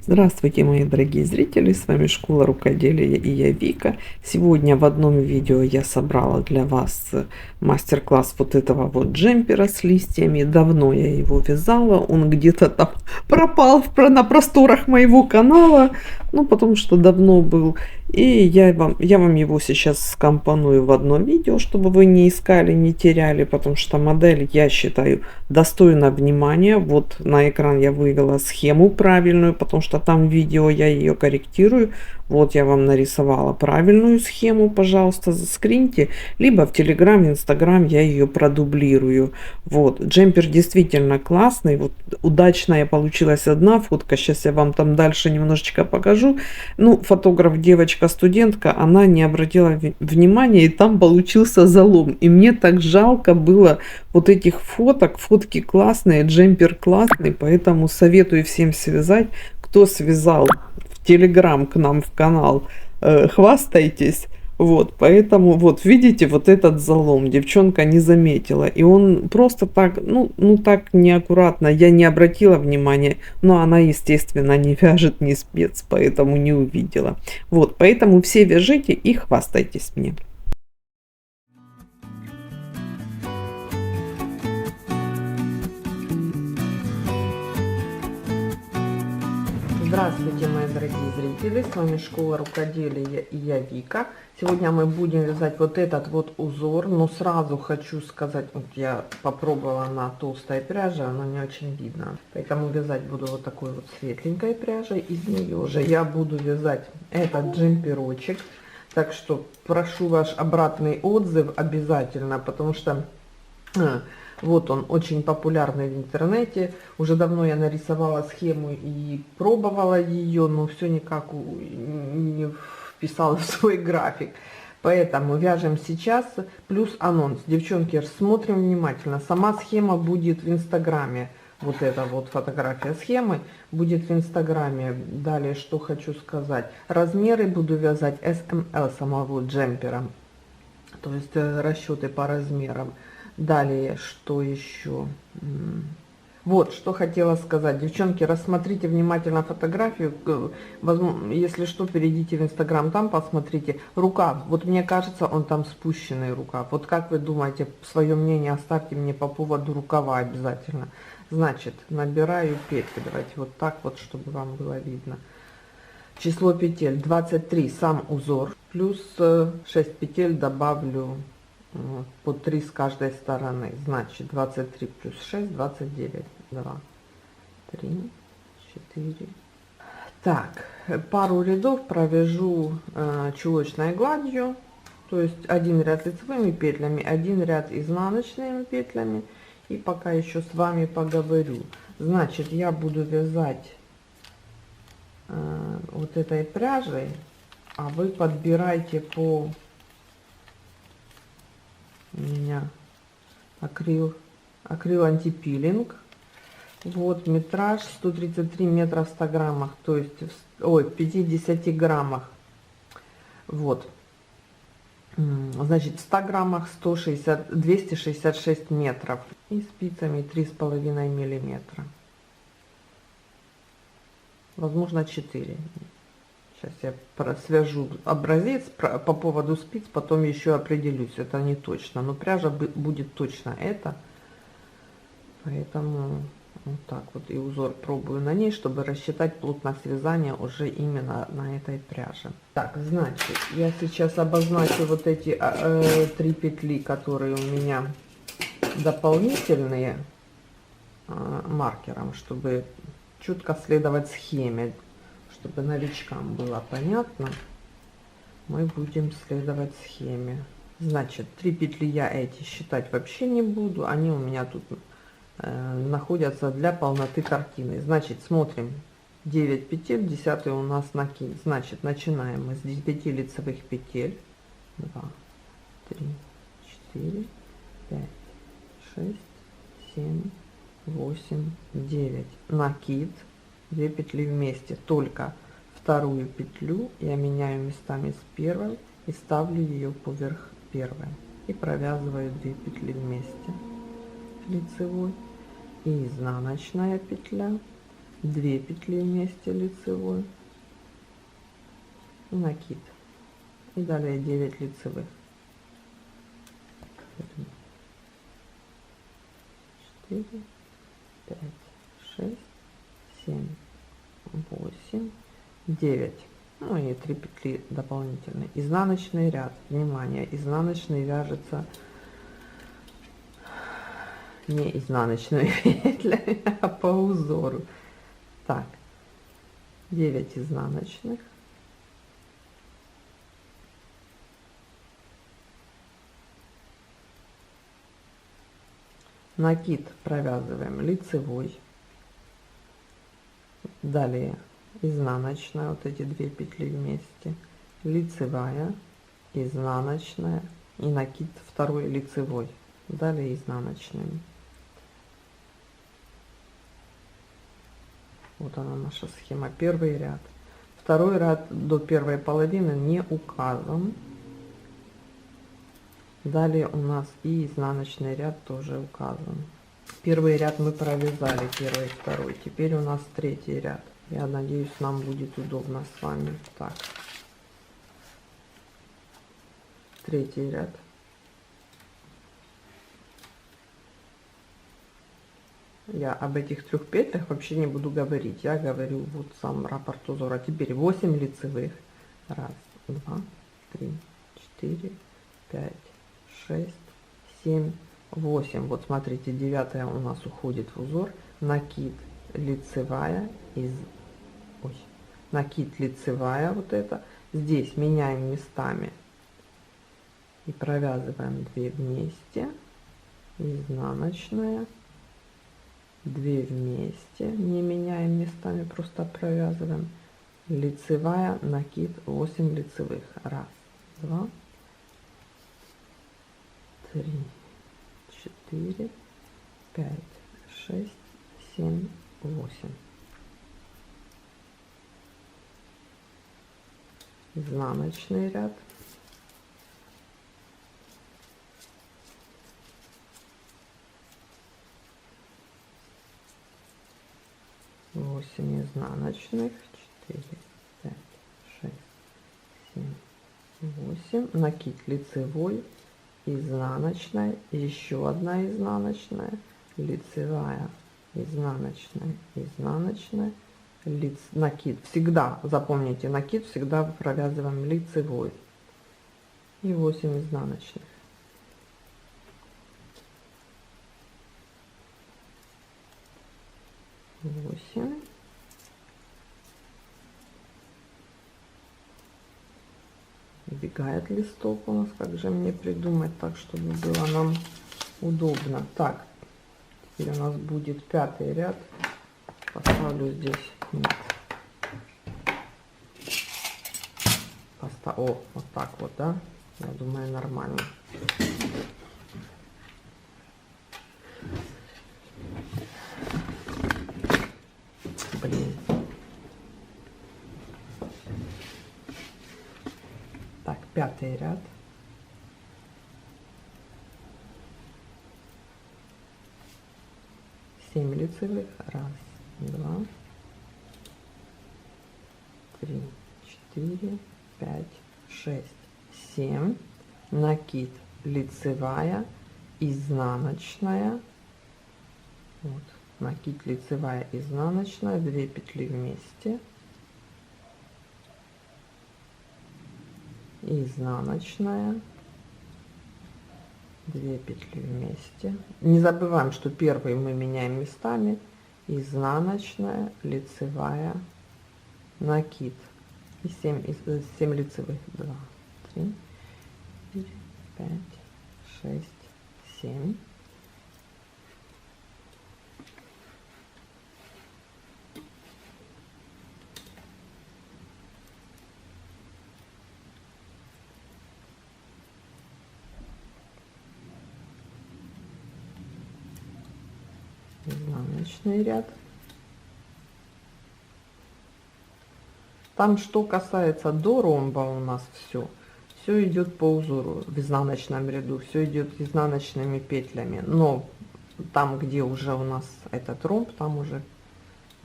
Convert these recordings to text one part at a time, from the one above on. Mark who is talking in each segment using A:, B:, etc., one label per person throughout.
A: Здравствуйте, мои дорогие зрители, с вами Школа Рукоделия и я Вика. Сегодня в одном видео я собрала для вас мастер-класс вот этого вот джемпера с листьями. Давно я его вязала, он где-то там пропал на просторах моего канала, ну потому что давно был. И я вам его сейчас скомпоную в одно видео, чтобы вы не искали, не теряли, потому что модель, я считаю, достойна внимания. Вот на экран я вывела схему правильную, потому что там в видео я ее корректирую. Вот я вам нарисовала правильную схему, пожалуйста, заскриньте, либо в Telegram, в Instagram я ее продублирую. Вот, джемпер действительно классный, вот удачная получилась одна фотка, сейчас я вам там дальше немножечко покажу. Ну, фотограф, девочка-студентка, она не обратила внимания, и там получился залом. И мне так жалко было вот этих фоток. Фотки классные, джемпер классный, поэтому советую всем связать. Кто связал в Telegram к нам в канал, хвастайтесь. Вот, поэтому, вот, видите, вот этот залом девчонка не заметила. И он просто так, ну так неаккуратно, я не обратила внимания. Но она, естественно, не вяжет, не спец, поэтому не увидела. Вот, поэтому все вяжите и хвастайтесь мне. Здравствуйте, мои дорогие зрители, с вами Школа Рукоделия и я Вика. Сегодня мы будем вязать вот этот вот узор, но сразу хочу сказать, вот я попробовала на толстой пряже, она не очень видна, поэтому вязать буду вот такой вот светленькой пряжей. Из нее же я буду вязать этот джемперочек, так что прошу ваш обратный отзыв обязательно, потому что вот он, очень популярный в интернете. Уже давно я нарисовала схему и пробовала ее, но все никак не вписала в свой график. Поэтому вяжем сейчас, плюс анонс. Девчонки, смотрим внимательно. Сама схема будет в Инстаграме. Вот эта вот фотография схемы будет в Инстаграме. Далее, что хочу сказать. Размеры буду вязать SML самого джемпера. То есть расчеты по размерам. Далее, что еще? Вот, что хотела сказать. Девчонки, рассмотрите внимательно фотографию. Если что, перейдите в Инстаграм, там посмотрите. Рукав. Вот мне кажется, он там спущенный рукав. Вот как вы думаете, свое мнение оставьте мне по поводу рукава обязательно. Значит, набираю петли. Давайте вот так вот, чтобы вам было видно. Число петель 23, сам узор. Плюс 6 петель добавлю по 3 с каждой стороны. Значит, 23 плюс 6, 29. 2, 3, 4. Так, пару рядов провяжу чулочной гладью. То есть один ряд лицевыми петлями, один ряд изнаночными петлями. И пока еще с вами поговорю. Значит, я буду вязать вот этой пряжей, а вы подбирайте по... У меня акрил антипилинг. Вот метраж 133 метра в 100 граммах, то есть ой, 50 граммах. Вот, значит, в 100 граммах 266 метров и спицами 3,5 миллиметра, возможно 4. Сейчас я свяжу образец по поводу спиц, потом еще определюсь, это не точно, но пряжа будет точно это. Поэтому вот так вот и узор пробую на ней, чтобы рассчитать плотность вязания уже именно на этой пряже. Так, значит, я сейчас обозначу вот эти 3 петли, которые у меня дополнительные, маркером, чтобы четко следовать схеме. Чтобы новичкам было понятно, мы будем следовать схеме. Значит, 3 петли я эти считать вообще не буду, они у меня тут находятся для полноты картины. Значит, смотрим, 9 петель, 10 у нас накид. Значит, начинаем мы с 9 лицевых петель. 2, 3, 4, 5, 6, 7, 8, 9. Накид. 2 петли вместе, только вторую петлю я меняю местами с первой и ставлю ее поверх первой и провязываю 2 петли вместе, лицевой и изнаночная петля, 2 петли вместе лицевой и накид, и далее 9 лицевых. 4, 5, 6, 7, 8, 9. Ну и 3 петли дополнительные. Изнаночный ряд. Внимание, изнаночный вяжется не изнаночными петлями, а по узору. Так, 9 изнаночных. Накид провязываем лицевой. Далее изнаночная, вот эти 2 петли вместе, лицевая, изнаночная и накид второй лицевой, далее изнаночными. Вот она наша схема. Первый ряд. Второй ряд до первой половины не указан. Далее у нас и изнаночный ряд тоже указан. Первый ряд мы провязали, первый, второй. Теперь у нас третий ряд. Я надеюсь, нам будет удобно с вами. Так, третий ряд. Я об этих 3 петлях вообще не буду говорить. Я говорю вот сам раппорт узора. Теперь 8 лицевых. 1, 2, 3, 4, 5, 6, 7, 8. Вот смотрите, 9 у нас уходит в узор. Накид, лицевая, накид, лицевая, вот это. Здесь меняем местами и провязываем 2 вместе, изнаночная, 2 вместе, не меняем местами, просто провязываем, лицевая, накид, 8 лицевых. 1, 2, 3, 4, 5, 6, 7, 8. Изнаночный ряд. Восемь изнаночных, 4, 5, 6, 7, 8. Накид лицевой, изнаночная, еще одна изнаночная, лицевая, изнаночная, изнаночная, накид. Всегда, запомните, накид всегда провязываем лицевой. И 8 изнаночных. Восемь. Убегает листок у нас. Как же мне придумать так, чтобы было нам удобно? Так, теперь у нас будет 5-й ряд. Поставлю здесь. Нет. О, вот так вот, да? Я думаю, нормально. Блин. Так, 5-й ряд. Семь лицевых. 1, 2, 3, 4, 5, 6, 7. Накид, лицевая, изнаночная. Вот, накид, лицевая, изнаночная, 2 петли вместе, изнаночная, 2 петли вместе. Не забываем, что первый мы меняем местами, изнаночная, лицевая, накид и 7 лицевых. 2, 3, 4, 5, 6, 7. Изнаночный ряд. Там, что касается до ромба, у нас все идет по узору в изнаночном ряду, все идет изнаночными петлями. Но там, где уже у нас этот ромб, там уже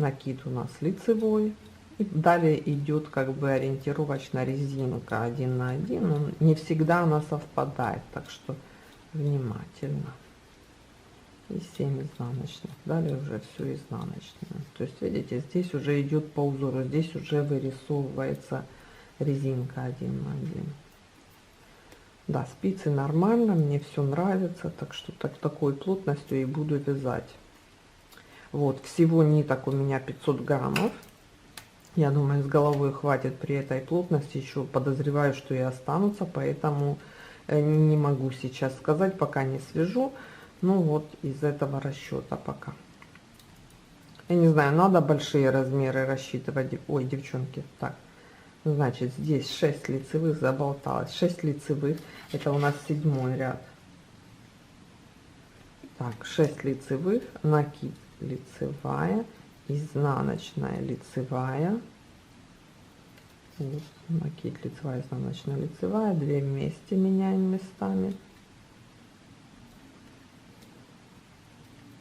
A: накид у нас лицевой. И далее идет как бы ориентировочная резинка 1 на 1, но не всегда она совпадает, так что внимательно. И 7 изнаночных, далее уже все изнаночное. То есть видите, здесь уже идет по узору, здесь уже вырисовывается резинка 1 на 1. Да, спицы нормально, мне все нравится, так что такой плотностью и буду вязать. Вот, всего ниток у меня 500 граммов. Я думаю, с головой хватит при этой плотности. Еще подозреваю, что и останутся, поэтому не могу сейчас сказать, пока не свяжу. Ну вот из этого расчета пока. Я не знаю, надо большие размеры рассчитывать. Ой, девчонки, так. Значит, здесь 6 лицевых, заболталось. 6 лицевых, это у нас 7 ряд. Так, 6 лицевых, накид лицевая, изнаночная лицевая. Вот, накид лицевая, изнаночная лицевая. 2 вместе меняем местами.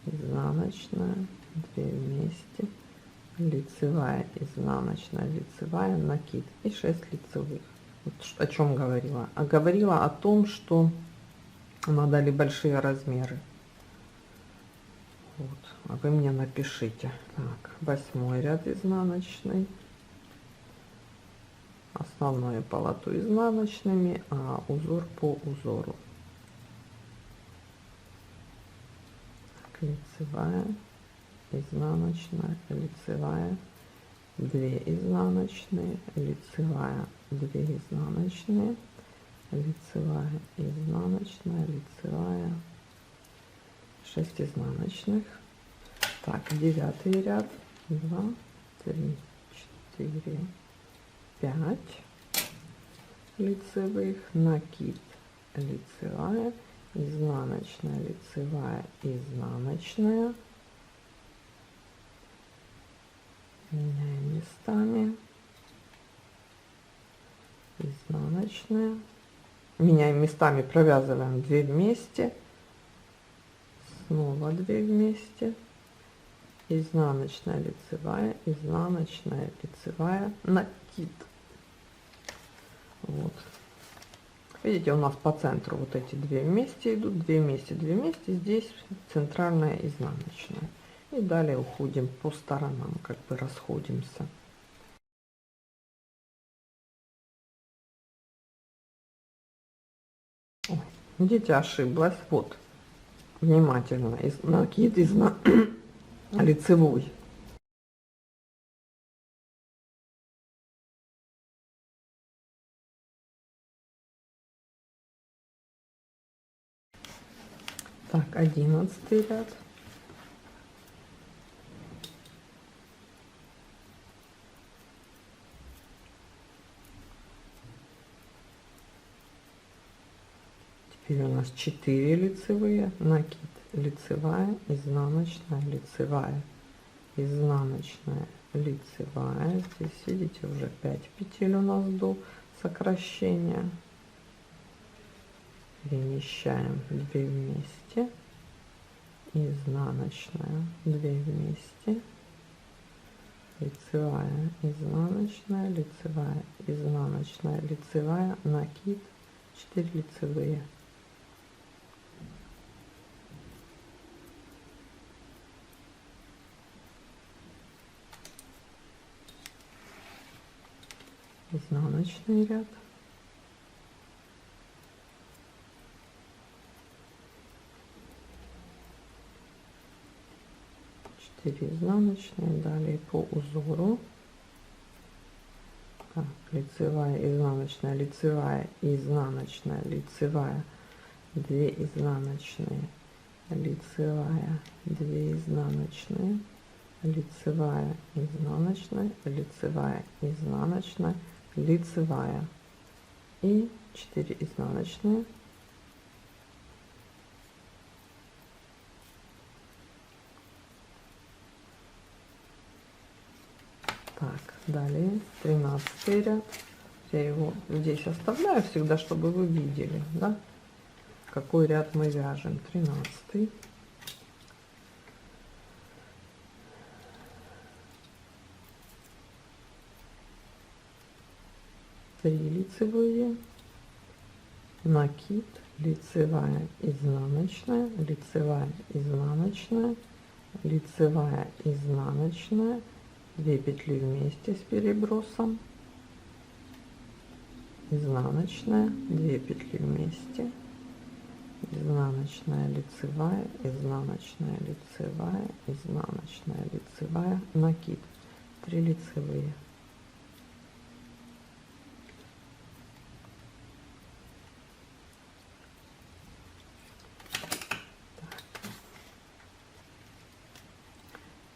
A: Изнаночная, 2 вместе. Лицевая, изнаночная, лицевая, накид и 6 лицевых. Вот о чем говорила. А говорила о том, что надо ли большие размеры. Вот. А вы мне напишите. Так, 8 ряд изнаночный. Основное полотно изнаночными, а узор по узору. Так, лицевая, изнаночная, лицевая, 2 изнаночные, лицевая, 2 изнаночные, лицевая, изнаночная, лицевая, 6 изнаночных. Так, 9 ряд, 2, 3, 4, 5 лицевых, накид лицевая, изнаночная, лицевая, изнаночная. Меняем местами. Изнаночная. Меняем местами, провязываем 2 вместе. Снова 2 вместе. Изнаночная, лицевая, изнаночная, лицевая, накид. Вот. Видите, у нас по центру вот эти 2 вместе идут, 2 вместе, 2 вместе. Здесь центральная, изнаночная. И далее уходим по сторонам, как бы расходимся. Ой, видите, ошиблась. Вот, внимательно. Накид лицевой. Так, 11 ряд. Теперь у нас 4 лицевые, накид лицевая, изнаночная, лицевая, изнаночная, лицевая. Здесь видите, уже 5 петель у нас до сокращения. Перемещаем 2 вместе, изнаночная, 2 вместе, лицевая, изнаночная, лицевая, изнаночная, лицевая, накид, 4 лицевые. Изнаночный ряд. Изнаночные, далее по узору. Так, лицевая, изнаночная, лицевая, изнаночная, лицевая, 2 изнаночные, лицевая, 2 изнаночные, лицевая, изнаночная, лицевая, изнаночная, лицевая и 4 изнаночные. Так, далее 13 ряд. Я его здесь оставляю всегда, чтобы вы видели, да, какой ряд мы вяжем. 13. 3 лицевые, накид, лицевая, изнаночная, лицевая, изнаночная, лицевая, изнаночная, 2 петли вместе с перебросом, изнаночная, 2 петли вместе, изнаночная, лицевая, изнаночная, лицевая, изнаночная, лицевая, накид, 3 лицевые.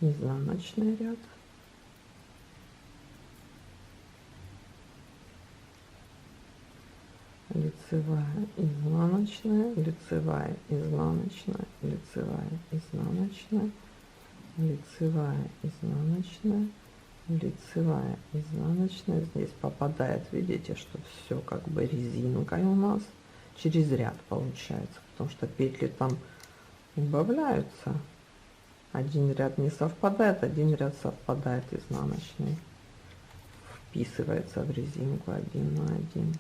A: Изнаночный ряд, лицевая, изнаночная, лицевая, изнаночная, лицевая, изнаночная, лицевая, изнаночная, лицевая, изнаночная. Здесь попадает, видите, что все как бы резинкой у нас через ряд получается, потому что петли там убавляются. Один ряд не совпадает, один ряд совпадает, изнаночный вписывается в резинку 1 на 1.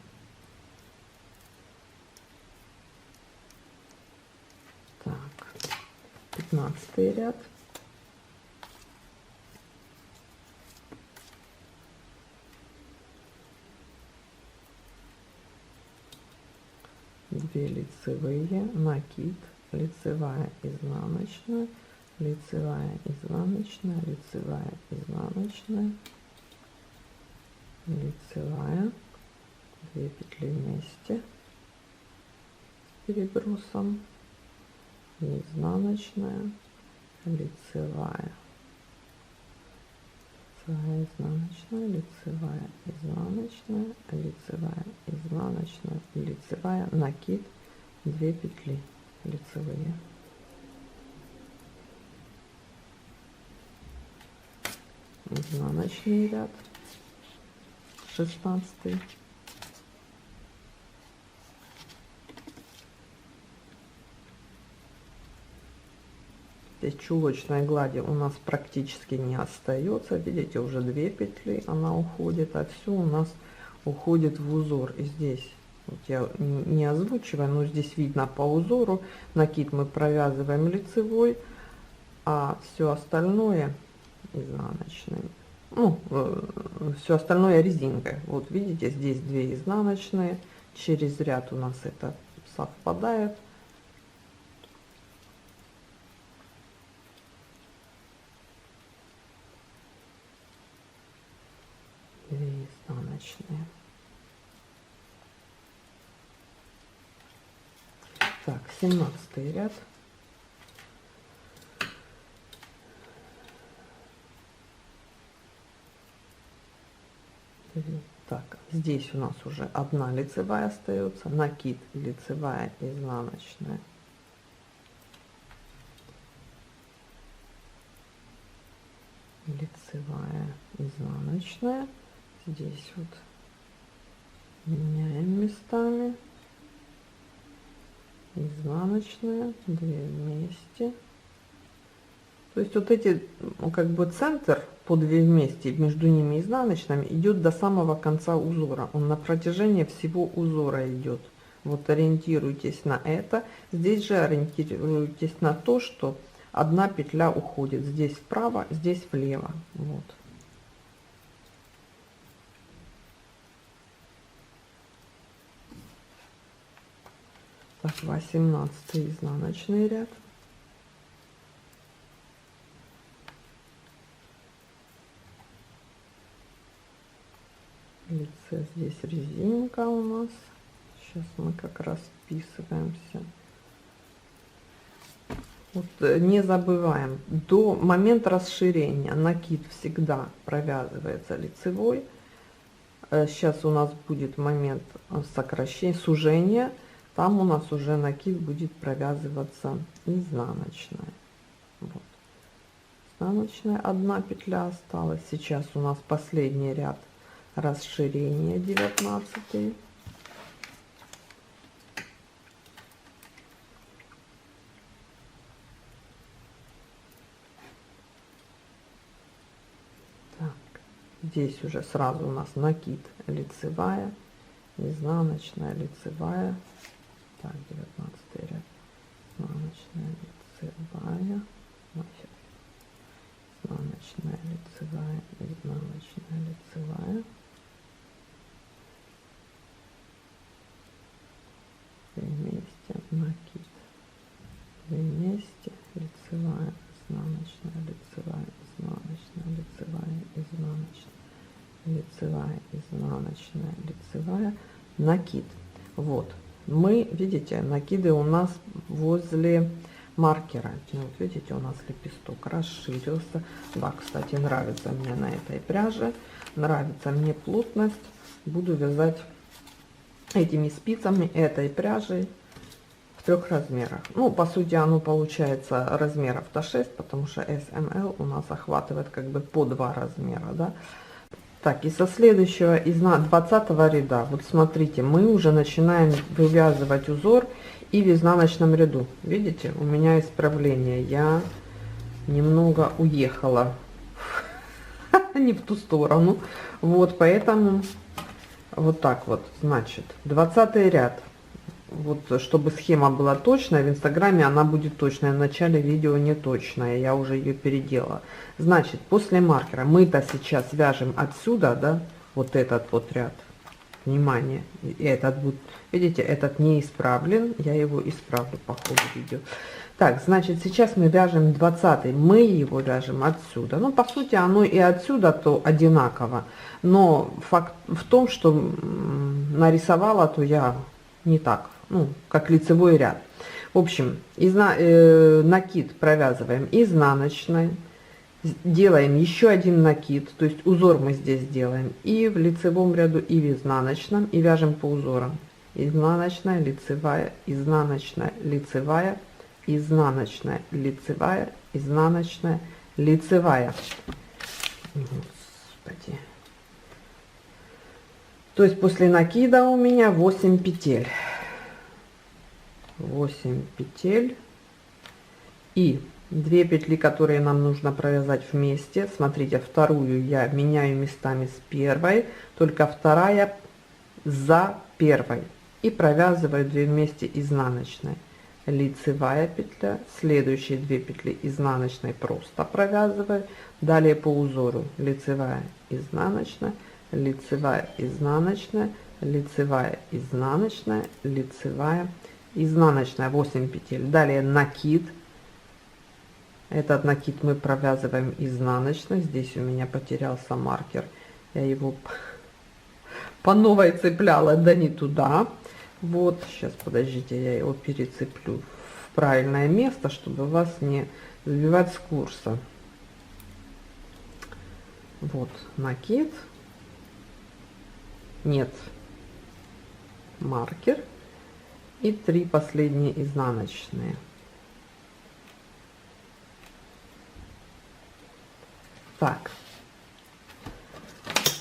A: Так, 15 ряд, две лицевые, накид, лицевая, изнаночная, лицевая, изнаночная, лицевая, изнаночная, лицевая, 2 петли вместе с перебросом, изнаночная, лицевая, лицевая, изнаночная, лицевая, изнаночная, лицевая, изнаночная, лицевая, накид, 2 петли лицевые. Изнаночный ряд, 16. Здесь чулочной глади у нас практически не остается, видите, уже 2 петли она уходит, а все у нас уходит в узор. И здесь вот я не озвучиваю, но здесь видно по узору, накид мы провязываем лицевой, а все остальное изнаночной, ну, все остальное резинкой. Вот видите, здесь 2 изнаночные, через ряд у нас это совпадает. Изнаночные. Так, 17 ряд. Так, здесь у нас уже 1 лицевая остается, накид, лицевая, изнаночная, лицевая, изнаночная. Здесь вот меняем местами, изнаночная, 2 вместе. То есть вот эти, как бы центр по 2 вместе, между ними изнаночными идет до самого конца узора. Он на протяжении всего узора идет. Вот ориентируйтесь на это. Здесь же ориентируйтесь на то, что 1 петля уходит здесь вправо, здесь влево. Вот. Так, 18 изнаночный ряд. Лице здесь резинка у нас. Сейчас мы как раз вписываемся. Вот, не забываем, до момента расширения накид всегда провязывается лицевой. Сейчас у нас будет момент сокращения, сужения. Там у нас уже накид будет провязываться изнаночная. Вот. Изнаночная 1 петля осталась. Сейчас у нас последний ряд расширения, 19. Так, здесь уже сразу у нас накид, лицевая, изнаночная, лицевая. Так, 19 ряд. Изнаночная, лицевая. Изнаночная, лицевая, изнаночная, лицевая. Вместе, накид. Вместе, лицевая, изнаночная, лицевая, изнаночная, лицевая, изнаночная, лицевая, изнаночная, лицевая, накид. Вот, мы, видите, накиды у нас возле маркера. Вот видите, у нас лепесток расширился. Да, кстати, нравится мне на этой пряже, нравится мне плотность. Буду вязать этими спицами этой пряжей в 3 размерах. Ну, по сути, оно получается размеров-то 6, потому что SML у нас охватывает как бы по 2 размера, да. Так, и со следующего, из 20 ряда, вот смотрите, мы уже начинаем вывязывать узор и в изнаночном ряду. Видите, у меня исправление, я немного уехала не в ту сторону, вот, поэтому вот так вот, значит, 20 ряд. Вот, чтобы схема была точная, в инстаграме она будет точная, в начале видео не точная, я уже ее переделала. Значит, после маркера мы-то сейчас вяжем отсюда, да, вот этот вот ряд, внимание, и этот будет, видите, этот не исправлен, я его исправлю по ходу видео. Так, значит, сейчас мы вяжем 20, мы его вяжем отсюда, ну, по сути, оно и отсюда то одинаково, но факт в том, что нарисовала, то я не так, ну, как лицевой ряд. В общем, накид провязываем изнаночной, делаем еще один накид, то есть узор мы здесь делаем и в лицевом ряду, и в изнаночном, и вяжем по узорам. Изнаночная, лицевая, изнаночная, лицевая, изнаночная, лицевая, изнаночная, лицевая. Господи. То есть после накида у меня 8 петель. 8 петель и 2 петли, которые нам нужно провязать вместе. Смотрите, вторую я меняю местами с первой, только вторая за первой, и провязываю 2 вместе изнаночной, лицевая петля, следующие 2 петли изнаночной просто провязываю, далее по узору лицевая, изнаночная, лицевая, изнаночная, лицевая, изнаночная, лицевая, изнаночная, 8 петель. Далее накид, этот накид мы провязываем изнаночной. Здесь у меня потерялся маркер, я его по новой цепляла, да не туда. Вот, сейчас, подождите, я его перецеплю в правильное место, чтобы вас не сбивать с курса. Вот, накид, нет, маркер и 3 последние изнаночные. Так,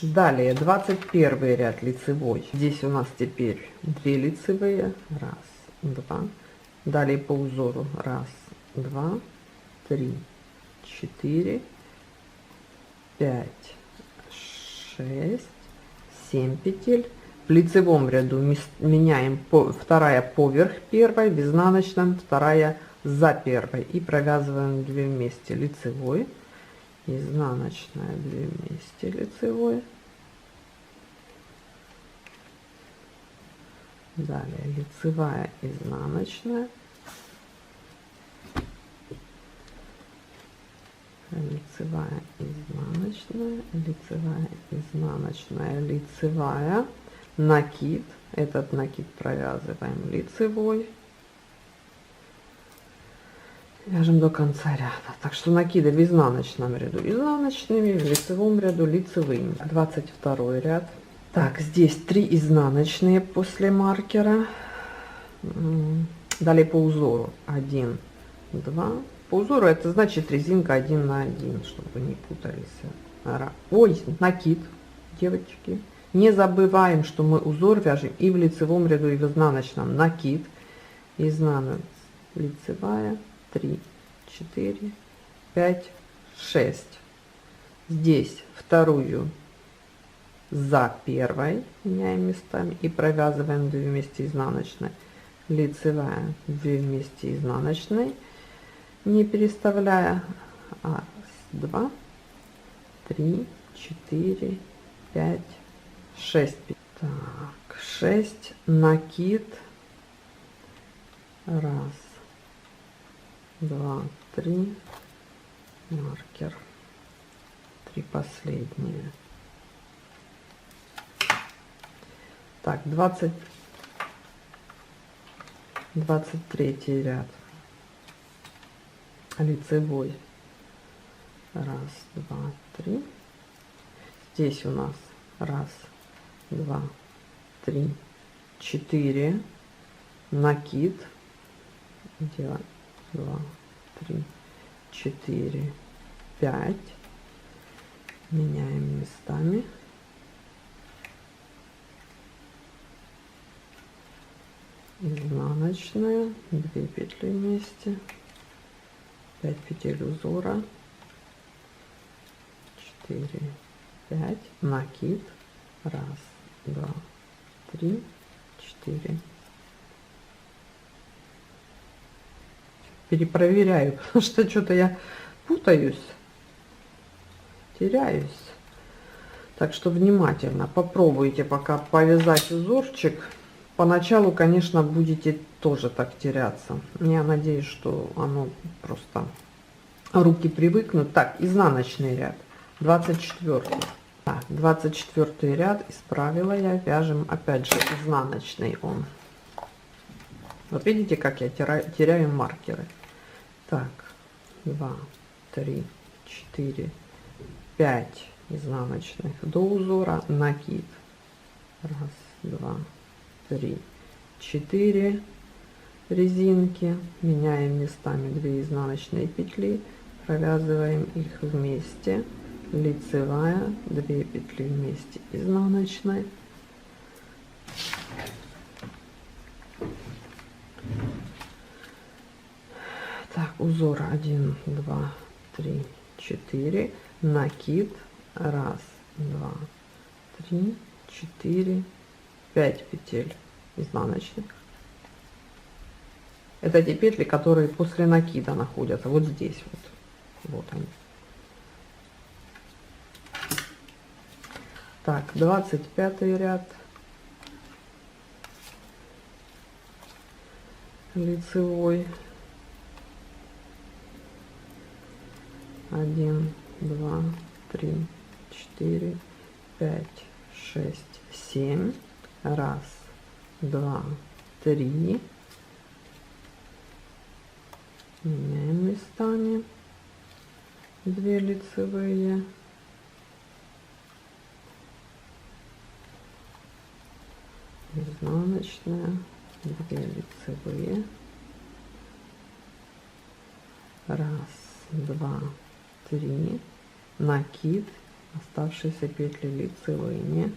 A: далее 21 ряд лицевой. Здесь у нас теперь 2 лицевые, 1, 2, далее по узору 1, 2, 3, 4, 5, 6, 7 петель. В лицевом ряду меняем вторая поверх первой, в изнаночном вторая за первой, и провязываем 2 вместе лицевой, изнаночная, 2 вместе лицевой, далее лицевая, изнаночная, лицевая, изнаночная, лицевая, изнаночная, лицевая, накид, этот накид провязываем лицевой, вяжем до конца ряда. Так что накиды в изнаночном ряду изнаночными, в лицевом ряду лицевыми. 22 ряд. Так, здесь 3 изнаночные после маркера. Далее по узору 1, 2. По узору это значит резинка 1 на 1, чтобы вы не путались. Ой, накид, девочки. Не забываем, что мы узор вяжем и в лицевом ряду, и в изнаночном. Накид, изнаночная, лицевая, 3, 4, 5, 6. Здесь вторую за первой, меняем местами и провязываем 2 вместе изнаночной, лицевая, 2 вместе изнаночной, не переставляя, 2, 3, 4, 5, 6. Так, 6, накид, 1, 2, 3, маркер, 3 последние. Так, 23 ряд, лицевой, 1, 2, 3. Здесь у нас 1, 2, 3, 4, накид, делаем 2, 3, 4, 5, меняем местами, изнаночная, 2 петли вместе, 5 петель узора, 4, 5, накид, 1, 2, 3, 4. Перепроверяю, потому что что-то я путаюсь, теряюсь. Так что внимательно попробуйте пока повязать узорчик. Поначалу, конечно, будете тоже так теряться. Я надеюсь, что оно просто руки привыкнут. Так, изнаночный ряд, 24. Так, 24 ряд исправила я, вяжем опять же изнаночный он. Вот видите, как я теряю маркеры. Так, 2, 3, 4, 5 изнаночных до узора, накид, 1, 2, 3, 4 резинки, меняем местами 2 изнаночные петли, провязываем их вместе, лицевая, 2 петли вместе изнаночной, так, узор 1, 2, 3, 4, накид, 1, 2, 3, 4, 5 петель изнаночных. Это те петли, которые после накида находятся вот здесь вот они. Так, 25 ряд, лицевой, 1, 2, 3, 4, 5, 6, 7, 1, 2, 3, меняем местами, 2 лицевые, изнаночная, 2 лицевые, 1, 2, 3, накид, оставшиеся петли лицевые,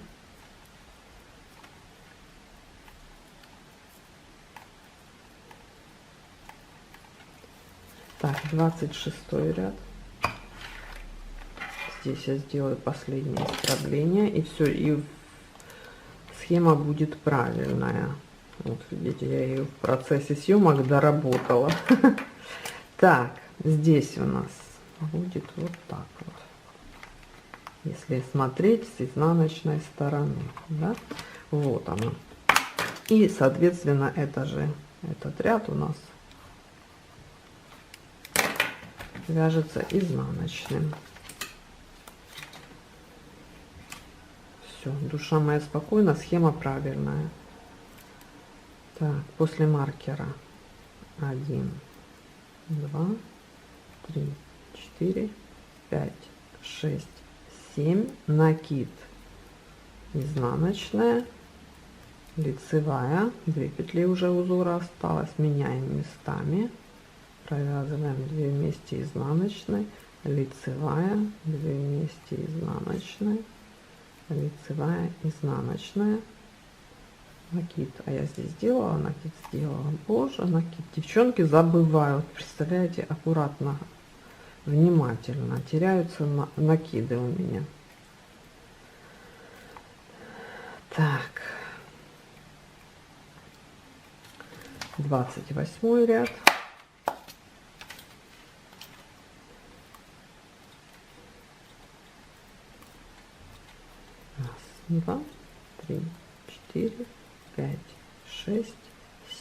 A: так, 26 ряд, здесь я сделаю последнее исправление и все, и схема будет правильная. Вот видите, я ее в процессе съемок доработала. Так, здесь у нас будет вот так вот, если смотреть с изнаночной стороны, да, вот она. И соответственно этот ряд у нас вяжется изнаночным. Все, душа моя спокойна, схема правильная. Так, после маркера 1, 2, 3, 4, 5, 6, 7, накид, изнаночная, лицевая, 2 петли уже узора осталось, меняем местами, провязываем 2 вместе изнаночной, лицевая, 2 вместе изнаночной, лицевая, изнаночная, накид. А я здесь сделала накид, сделала, боже, накид. Девчонки забывают, представляете, аккуратно, внимательно теряются накиды у меня. Так, 28 ряд. Раз, два, три, 4, 5, 6,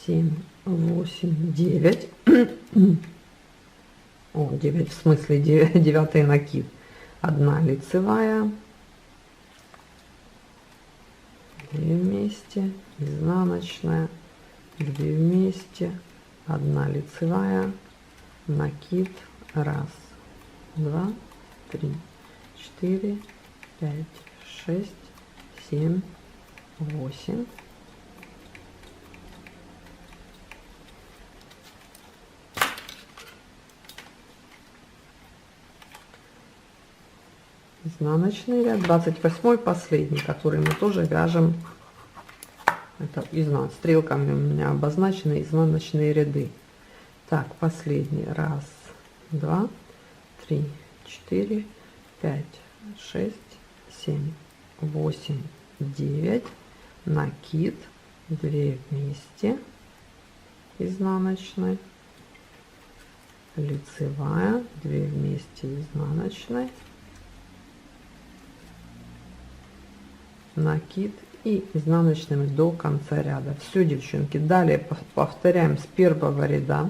A: 7, 8, 9. О, 9, в смысле 9 накид. 1 лицевая, 2 вместе, изнаночная, 2 вместе, 1 лицевая, накид, 1, 2, 3, 4, 5, 6, 7, 8. Изнаночный ряд, 28 последний, который мы тоже вяжем. Это стрелками у меня обозначены изнаночные ряды. Так, последний. 1, 2, 3, 4, 5, 6, 7, 8, 9. Накид, 2 вместе, изнаночной, лицевая, 2 вместе, изнаночной, накид и изнаночными до конца ряда. Все, девчонки, далее повторяем с первого ряда.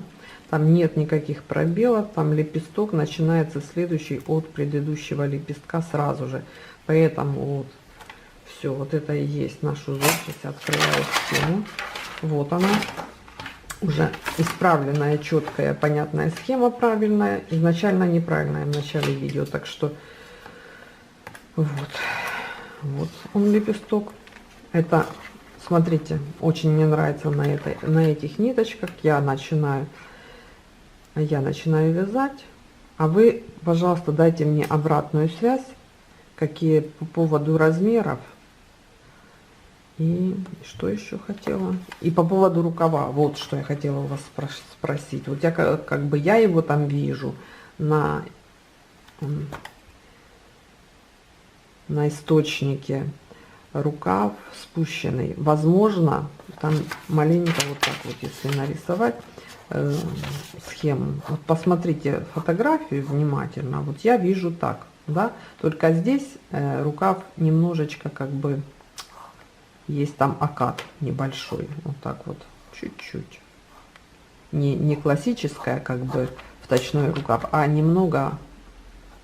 A: Там нет никаких пробелов, там лепесток начинается следующий от предыдущего лепестка сразу же, поэтому вот все, вот это и есть наш узор. Сейчас открываю схему. Вот она, уже исправленная, четкая, понятная схема, правильная, изначально неправильная в начале видео, так что вот он лепесток. Это, смотрите, очень мне нравится на этих ниточках. Я начинаю вязать, а вы, пожалуйста, дайте мне обратную связь, какие по поводу размеров. И что еще хотела? И по поводу рукава, вот что я хотела у вас спросить. Вот я как бы я его там вижу на источнике, рукав спущенный. Возможно, там маленько вот так вот, если нарисовать схему. Вот посмотрите фотографию внимательно. Вот я вижу так, да, только здесь рукав немножечко как бы есть там окат небольшой, вот так вот, чуть-чуть. Не классическая как бы вточной рукав, а немного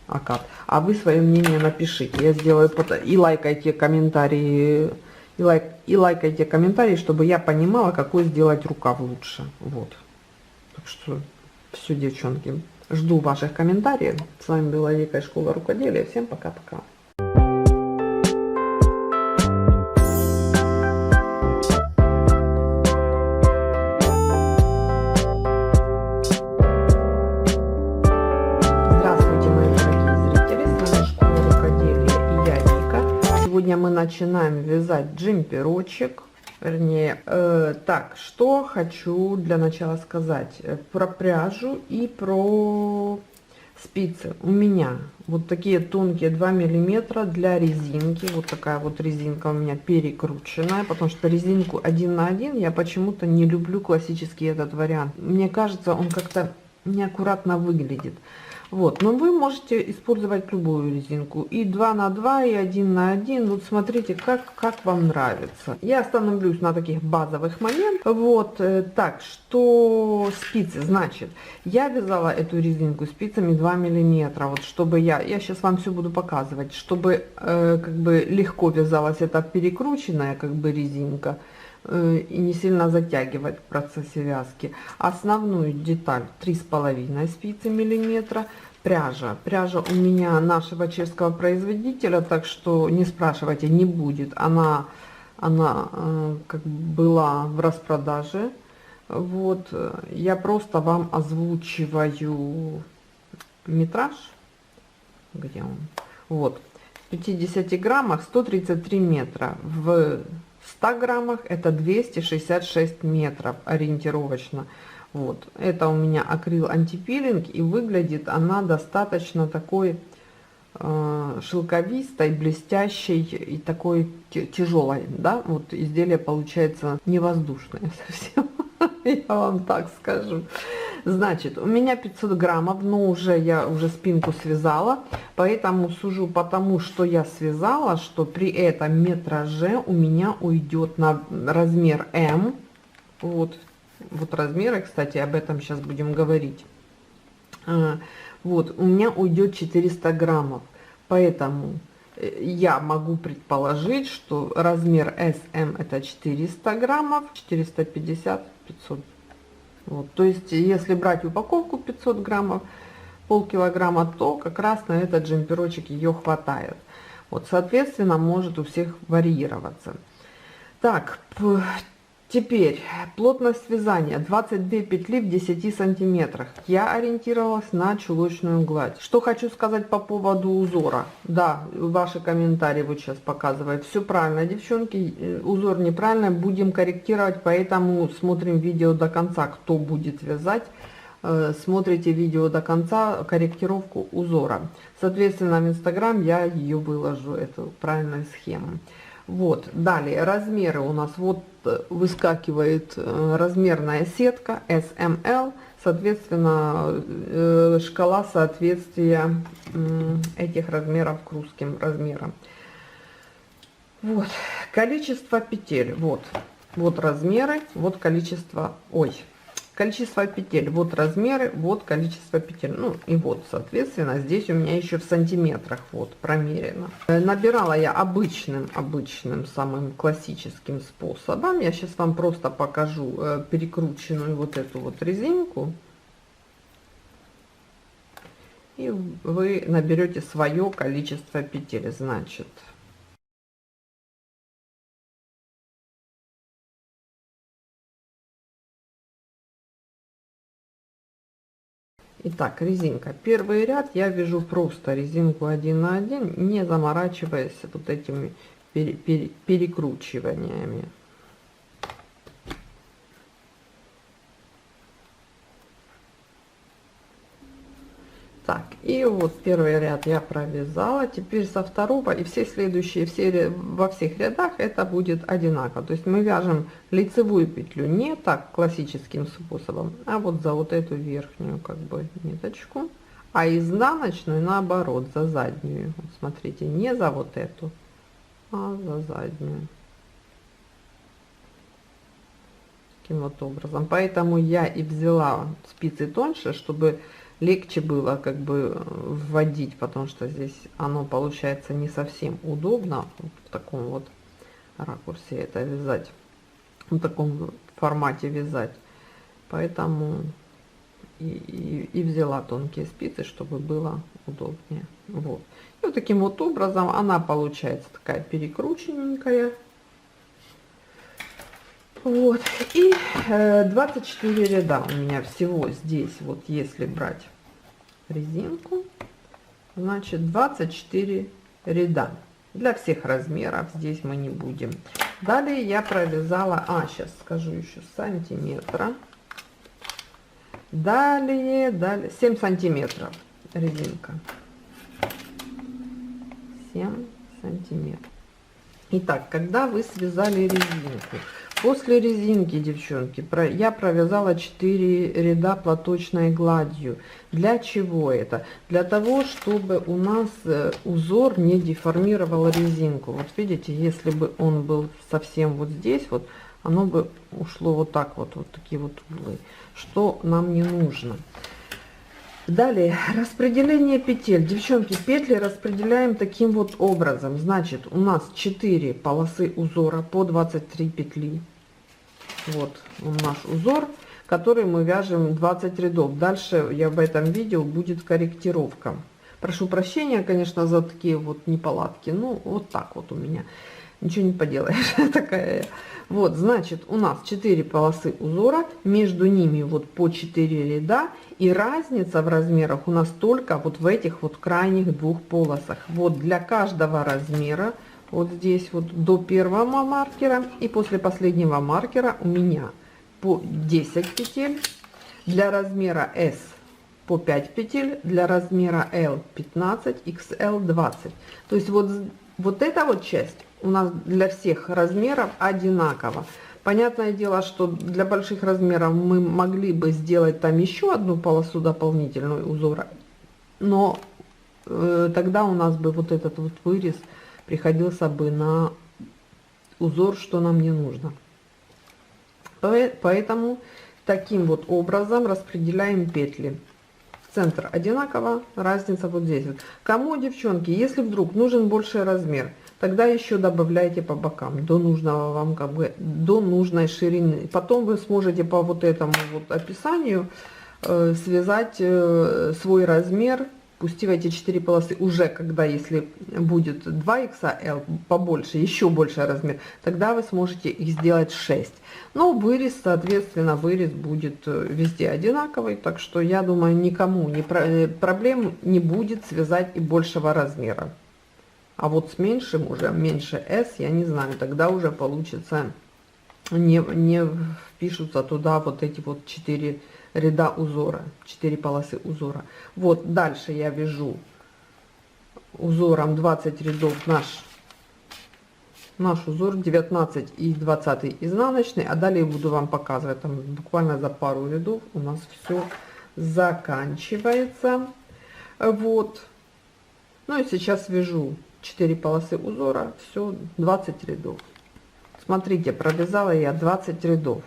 A: окат. А вы свое мнение напишите. Я сделаю и лайкайте комментарии, и лайкайте комментарии, чтобы я понимала, какой сделать рукав лучше. Вот. Так что все, девчонки, жду ваших комментариев. С вами была Вика из Школы Рукоделия. Всем пока-пока. Сегодня мы начинаем вязать джемперочек, вернее, так, что хочу для начала сказать про пряжу и про спицы. У меня вот такие тонкие 2 миллиметра для резинки, вот такая вот резинка у меня перекрученная, потому что резинку 1 на 1 я почему-то не люблю классический этот вариант. Мне кажется, он как-то неаккуратно выглядит. Вот, но вы можете использовать любую резинку, и 2 на 2, и 1 на 1, вот смотрите, как вам нравится. Я остановлюсь на таких базовых моментах. Вот, так, что спицы, значит, я вязала эту резинку спицами 2 миллиметра, вот, чтобы я сейчас вам все буду показывать, чтобы как бы легко вязалась эта перекрученная как бы резинка, и не сильно затягивать в процессе вязки. Основную деталь 3,5 спицы миллиметра. Пряжа у меня нашего чешского производителя, так что не спрашивайте, не будет. Она как была в распродаже. Вот, я просто вам озвучиваю метраж, где он, вот, в 50 граммах 133 метра, в 100 граммах это 266 метров ориентировочно. Вот, это у меня акрил антипилинг, и выглядит она достаточно такой шелковистой, блестящей и такой тяжелой, да, вот изделие получается не воздушное совсем, я вам так скажу. Значит, у меня 500 граммов, но я уже спинку связала, поэтому сужу потому, что я связала, что при этом метраже у меня уйдет на размер М, вот размеры, кстати, об этом сейчас будем говорить. Вот, у меня уйдет 400 граммов, поэтому я могу предположить, что размер SM это 400 граммов, 450, 500. Вот, то есть, если брать упаковку 500 граммов, полкилограмма, то как раз на этот джемперочек ее хватает. Вот, соответственно, может у всех варьироваться. Так, теперь плотность вязания 22 петли в 10 сантиметрах. Я ориентировалась на чулочную гладь. Что хочу сказать по поводу узора. Да, ваши комментарии вот сейчас показывают. Все правильно, девчонки. Узор неправильно, будем корректировать, поэтому смотрим видео до конца. Кто будет вязать, смотрите видео до конца, корректировку узора. Соответственно, в Инстаграм я ее выложу, эту правильную схему. Вот, далее размеры у нас вот выскакивает размерная сетка SML, соответственно, шкала соответствия этих размеров к русским размерам. Вот, количество петель, вот размеры, вот количество, количество петель, вот размеры, вот количество петель, ну и вот, соответственно, здесь у меня еще в сантиметрах вот промерено. Набирала я обычным самым классическим способом. Я сейчас вам просто покажу перекрученную вот эту вот резинку, и вы наберете свое количество петель. Значит, итак, резинка. Первый ряд я вяжу просто резинку 1 на 1, не заморачиваясь вот этими перекручиваниями. Так, и вот первый ряд я провязала. Теперь со второго и все следующие, во всех рядах это будет одинаково. То есть мы вяжем лицевую петлю не так классическим способом, а вот за вот эту верхнюю как бы ниточку, а изнаночную наоборот, за заднюю. Вот смотрите, не за вот эту, а за заднюю. Таким вот образом. Поэтому я и взяла спицы тоньше, чтобы легче было как бы вводить, потому что здесь оно получается не совсем удобно в таком вот ракурсе это вязать, в таком формате вязать. Поэтому и взяла тонкие спицы, чтобы было удобнее. Вот. И вот таким вот образом она получается такая перекрученненькая. Вот, и 24 ряда у меня всего здесь, вот если брать резинку, значит 24 ряда для всех размеров, здесь мы не будем. Далее я провязала, сейчас скажу еще сантиметра, далее 7 сантиметров резинка, 7 сантиметров. Итак, когда вы связали резинку, после резинки, девчонки, я провязала 4 ряда платочной гладью. Для чего это? Для того, чтобы у нас узор не деформировал резинку. Вот видите, если бы он был совсем вот здесь, вот, оно бы ушло вот так вот, вот такие вот углы, что нам не нужно. Далее, распределение петель. Девчонки, петли распределяем таким вот образом. Значит, у нас 4 полосы узора по 23 петли. Вот он наш узор, который мы вяжем 20 рядов. Дальше я в этом видео будет корректировка. Прошу прощения, конечно, за такие вот неполадки. Ну, вот так вот у меня. Ничего не поделаешь. Такая. Вот, значит, у нас 4 полосы узора, между ними вот по 4 ряда, и разница в размерах у нас только вот в этих вот крайних двух полосах. Вот для каждого размера, вот здесь вот до первого маркера и после последнего маркера у меня по 10 петель, для размера S по 5 петель, для размера L 15, XL 20. То есть вот эта вот часть у нас для всех размеров одинаково. Понятное дело, что для больших размеров мы могли бы сделать там еще одну полосу дополнительную узора, но тогда у нас бы вот этот вот вырез приходился бы на узор, что нам не нужно. Поэтому таким вот образом распределяем петли. Центр одинаково, разница вот здесь. Кому, девчонки, если вдруг нужен больший размер, тогда еще добавляйте по бокам до нужного вам, как бы, до нужной ширины. Потом вы сможете по вот этому вот описанию связать свой размер, пустив эти 4 полосы уже, когда, если будет 2XL, побольше, еще больше размер, тогда вы сможете их сделать 6. Но вырез, соответственно, вырез будет везде одинаковый, так что я думаю, никому проблем не будет связать и большего размера. А вот с меньшим, уже меньше S, я не знаю, тогда уже получится, не впишутся туда вот эти вот 4 ряда узора, 4 полосы узора. Вот дальше я вяжу узором 20 рядов наш узор, 19 и 20 изнаночный, а далее буду вам показывать, там буквально за пару рядов у нас все заканчивается. Вот. Ну и сейчас вяжу 4 полосы узора, все 20 рядов. Смотрите, провязала я 20 рядов,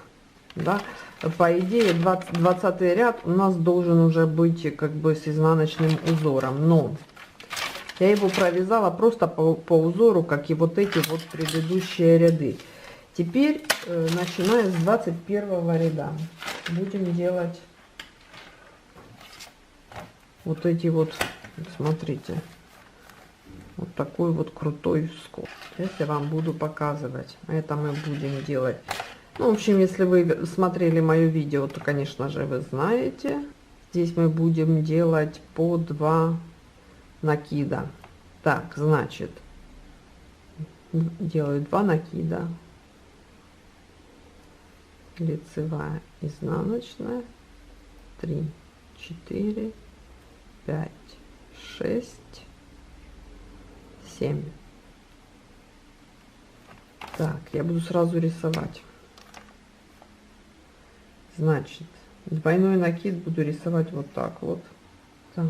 A: да? По идее 20 ряд у нас должен уже быть как бы с изнаночным узором, но я его провязала просто по узору, как и вот эти вот предыдущие ряды. Теперь начиная с 21 ряда будем делать вот эти вот, смотрите, вот такой вот крутой скос. Сейчас я вам буду показывать. Это мы будем делать. Ну, в общем, если вы смотрели мое видео, то, конечно же, вы знаете. Здесь мы будем делать по 2 накида. Так, значит, делаю 2 накида. Лицевая, изнаночная. 3, 4, 5, 6, 7. Так, я буду сразу рисовать. Значит, двойной накид буду рисовать вот так вот. Так,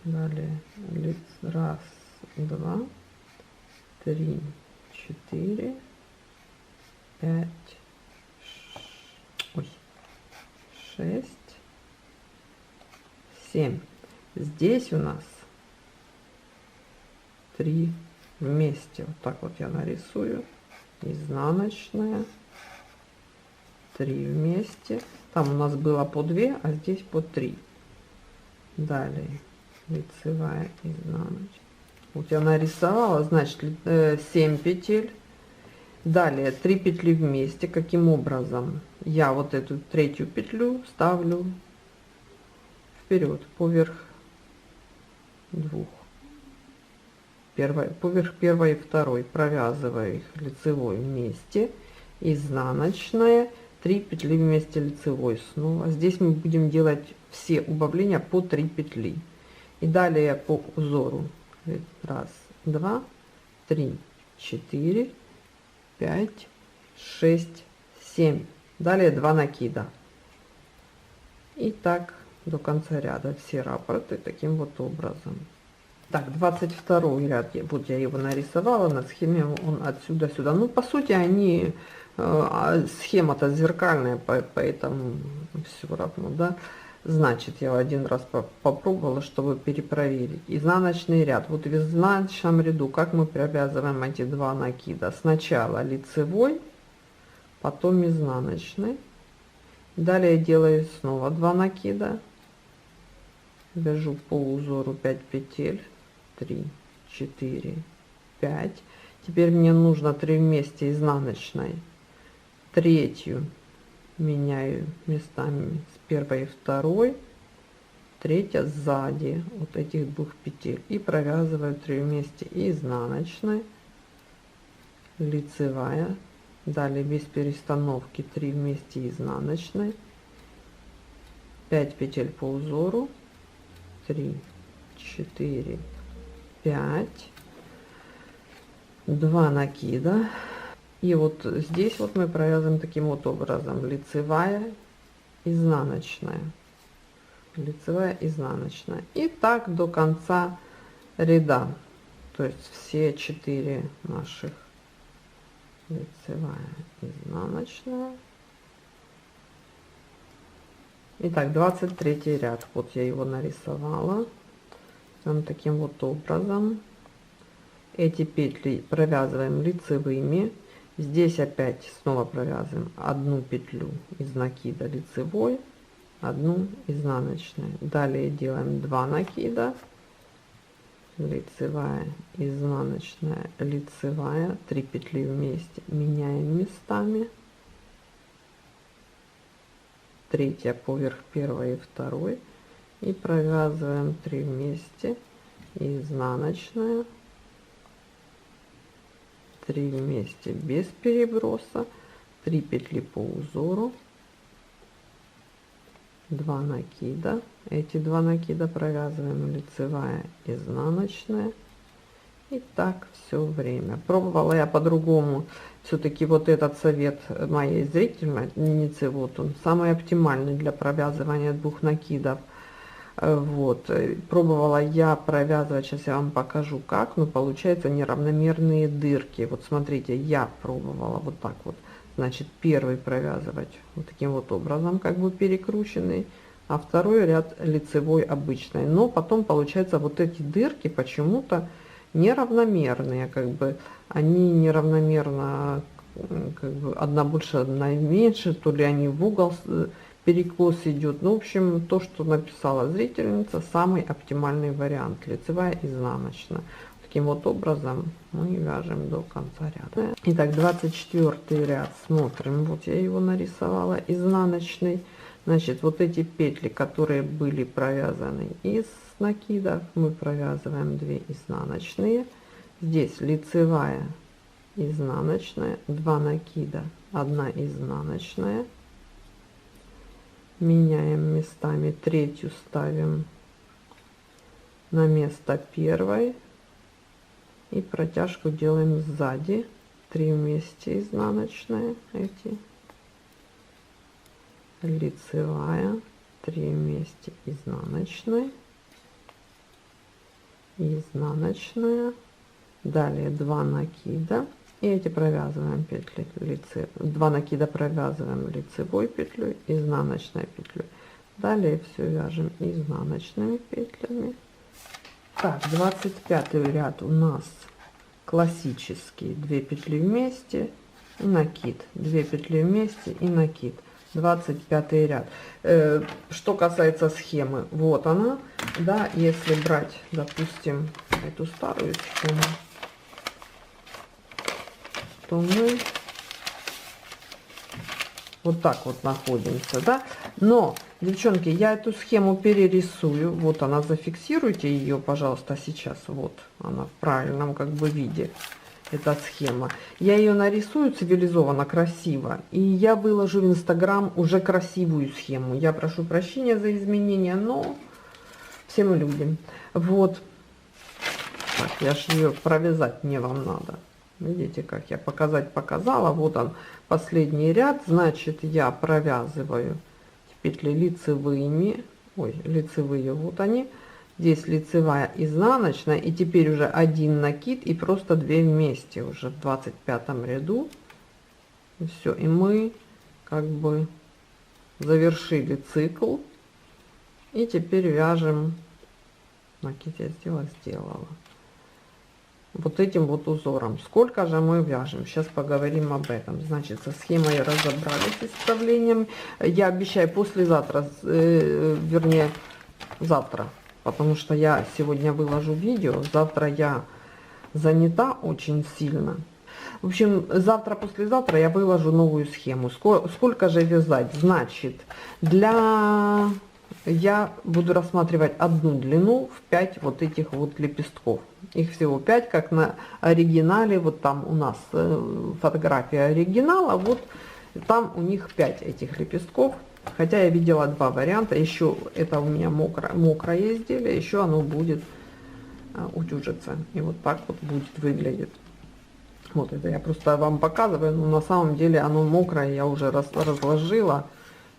A: далее лиц, 1, 2, 3, 4, 5, 6, 7. Здесь у нас 3 вместе. Вот так вот я нарисую. Изнаночная, 3 вместе. Там у нас было по 2, а здесь по 3. Далее лицевая, изнаночная. Вот я нарисовала, значит, 7 петель. Далее 3 петли вместе. Каким образом? Я вот эту третью петлю ставлю вперед, поверх 2. Поверх первой и второй, провязываю их лицевой вместе, изнаночная, 3 петли вместе лицевой снова. Здесь мы будем делать все убавления по 3 петли. И далее по узору 1, 2, 3, 4, 5, 6, 7. Далее 2 накида. И так до конца ряда все раппорты таким вот образом. Так, 22 ряд, вот я его нарисовала на схеме, он отсюда сюда. Ну, по сути, они, схема-то зеркальная, поэтому все равно, да. Значит, я один раз попробовала, чтобы перепроверить. Изнаночный ряд. Вот в изнаночном ряду, как мы провязываем эти 2 накида? Сначала лицевой, потом изнаночный. Далее делаю снова 2 накида. Вяжу по узору 5 петель. 3, 4, 5. Теперь мне нужно 3 вместе изнаночной. Третью меняю местами с первой и второй. Третья сзади вот этих 2 петель. И провязываю 3 вместе изнаночной. Лицевая. Далее без перестановки 3 вместе изнаночной. 5 петель по узору. 3, 4, 5, 2 накида. И вот здесь вот мы провязываем таким вот образом: лицевая, изнаночная, лицевая, изнаночная, и так до конца ряда. То есть все 4 наших: лицевая, изнаночная. Итак, 23 ряд, вот я его нарисовала таким вот образом. Эти петли провязываем лицевыми. Здесь опять снова провязываем одну петлю из накида лицевой, одну изнаночную. Далее делаем 2 накида, лицевая, изнаночная, лицевая, 3 петли вместе, меняем местами. Третья поверх первой и второй, и провязываем 3 вместе, изнаночная, 3 вместе без переброса, 3 петли по узору, 2 накида. Эти 2 накида провязываем лицевая, изнаночная, и так все время. Пробовала я по-другому. Все-таки вот этот совет моей зрительницы, вот он самый оптимальный для провязывания 2 накидов. Вот, пробовала я провязывать, сейчас я вам покажу как, но получается неравномерные дырки. Вот смотрите, я пробовала вот так вот, значит, первый провязывать вот таким вот образом, как бы перекрученный, а второй ряд лицевой обычной. Но потом получается вот эти дырки почему-то неравномерные, как бы они неравномерно, как бы одна больше, одна меньше, то ли они в угол перекос идет. Ну, в общем, то, что написала зрительница, самый оптимальный вариант: лицевая, изнаночная. Таким вот образом мы вяжем до конца ряда. Итак, 24 ряд смотрим. Вот я его нарисовала, изнаночный. Значит, вот эти петли, которые были провязаны из накидов, мы провязываем 2 изнаночные. Здесь лицевая, изнаночная, 2 накида, 1 изнаночная. Меняем местами, третью ставим на место первой и протяжку делаем сзади, 3 вместе изнаночная, эти, лицевая, 3 вместе изнаночной, изнаночная, далее 2 накида, и эти провязываем петли, 2 накида провязываем лицевой петлей, изнаночной петлей. Далее все вяжем изнаночными петлями. Так, 25 ряд у нас классический: 2 петли вместе и накид, 2 петли вместе и накид. 25 ряд. Что касается схемы, вот она, да, если брать, допустим, эту старую схему, то мы вот так вот находимся, да. Но, девчонки, я эту схему перерисую. Вот она, зафиксируйте ее, пожалуйста, сейчас. Вот она в правильном как бы виде, эта схема. Я ее нарисую цивилизованно, красиво, и я выложу в Инстаграм уже красивую схему. Я прошу прощения за изменения, но все мы любим. Вот. Так, я же ее провязать мне вам надо. Видите, как я показала. Вот он, последний ряд. Значит, я провязываю петли лицевыми, лицевые, вот они. Здесь лицевая, изнаночная, и теперь уже 1 накид и просто 2 вместе уже в 25 ряду. И все, и мы как бы завершили цикл, и теперь вяжем накид. Я сделала вот этим вот узором. Сколько же мы вяжем? Сейчас поговорим об этом. Значит, со схемой разобрались, исправлением. Я обещаю послезавтра, вернее завтра, потому что я сегодня выложу видео, завтра я занята очень сильно. В общем, завтра, послезавтра я выложу новую схему. Сколько же вязать? Значит, я буду рассматривать одну длину в 5 вот этих вот лепестков. Их всего 5, как на оригинале. Вот там у нас фотография оригинала, вот там у них 5 этих лепестков. Хотя я видела два варианта. Еще это у меня мокрое изделие, еще оно будет утюжиться. И вот так вот будет выглядеть. Вот это я просто вам показываю, но на самом деле оно мокрое, я уже разложила,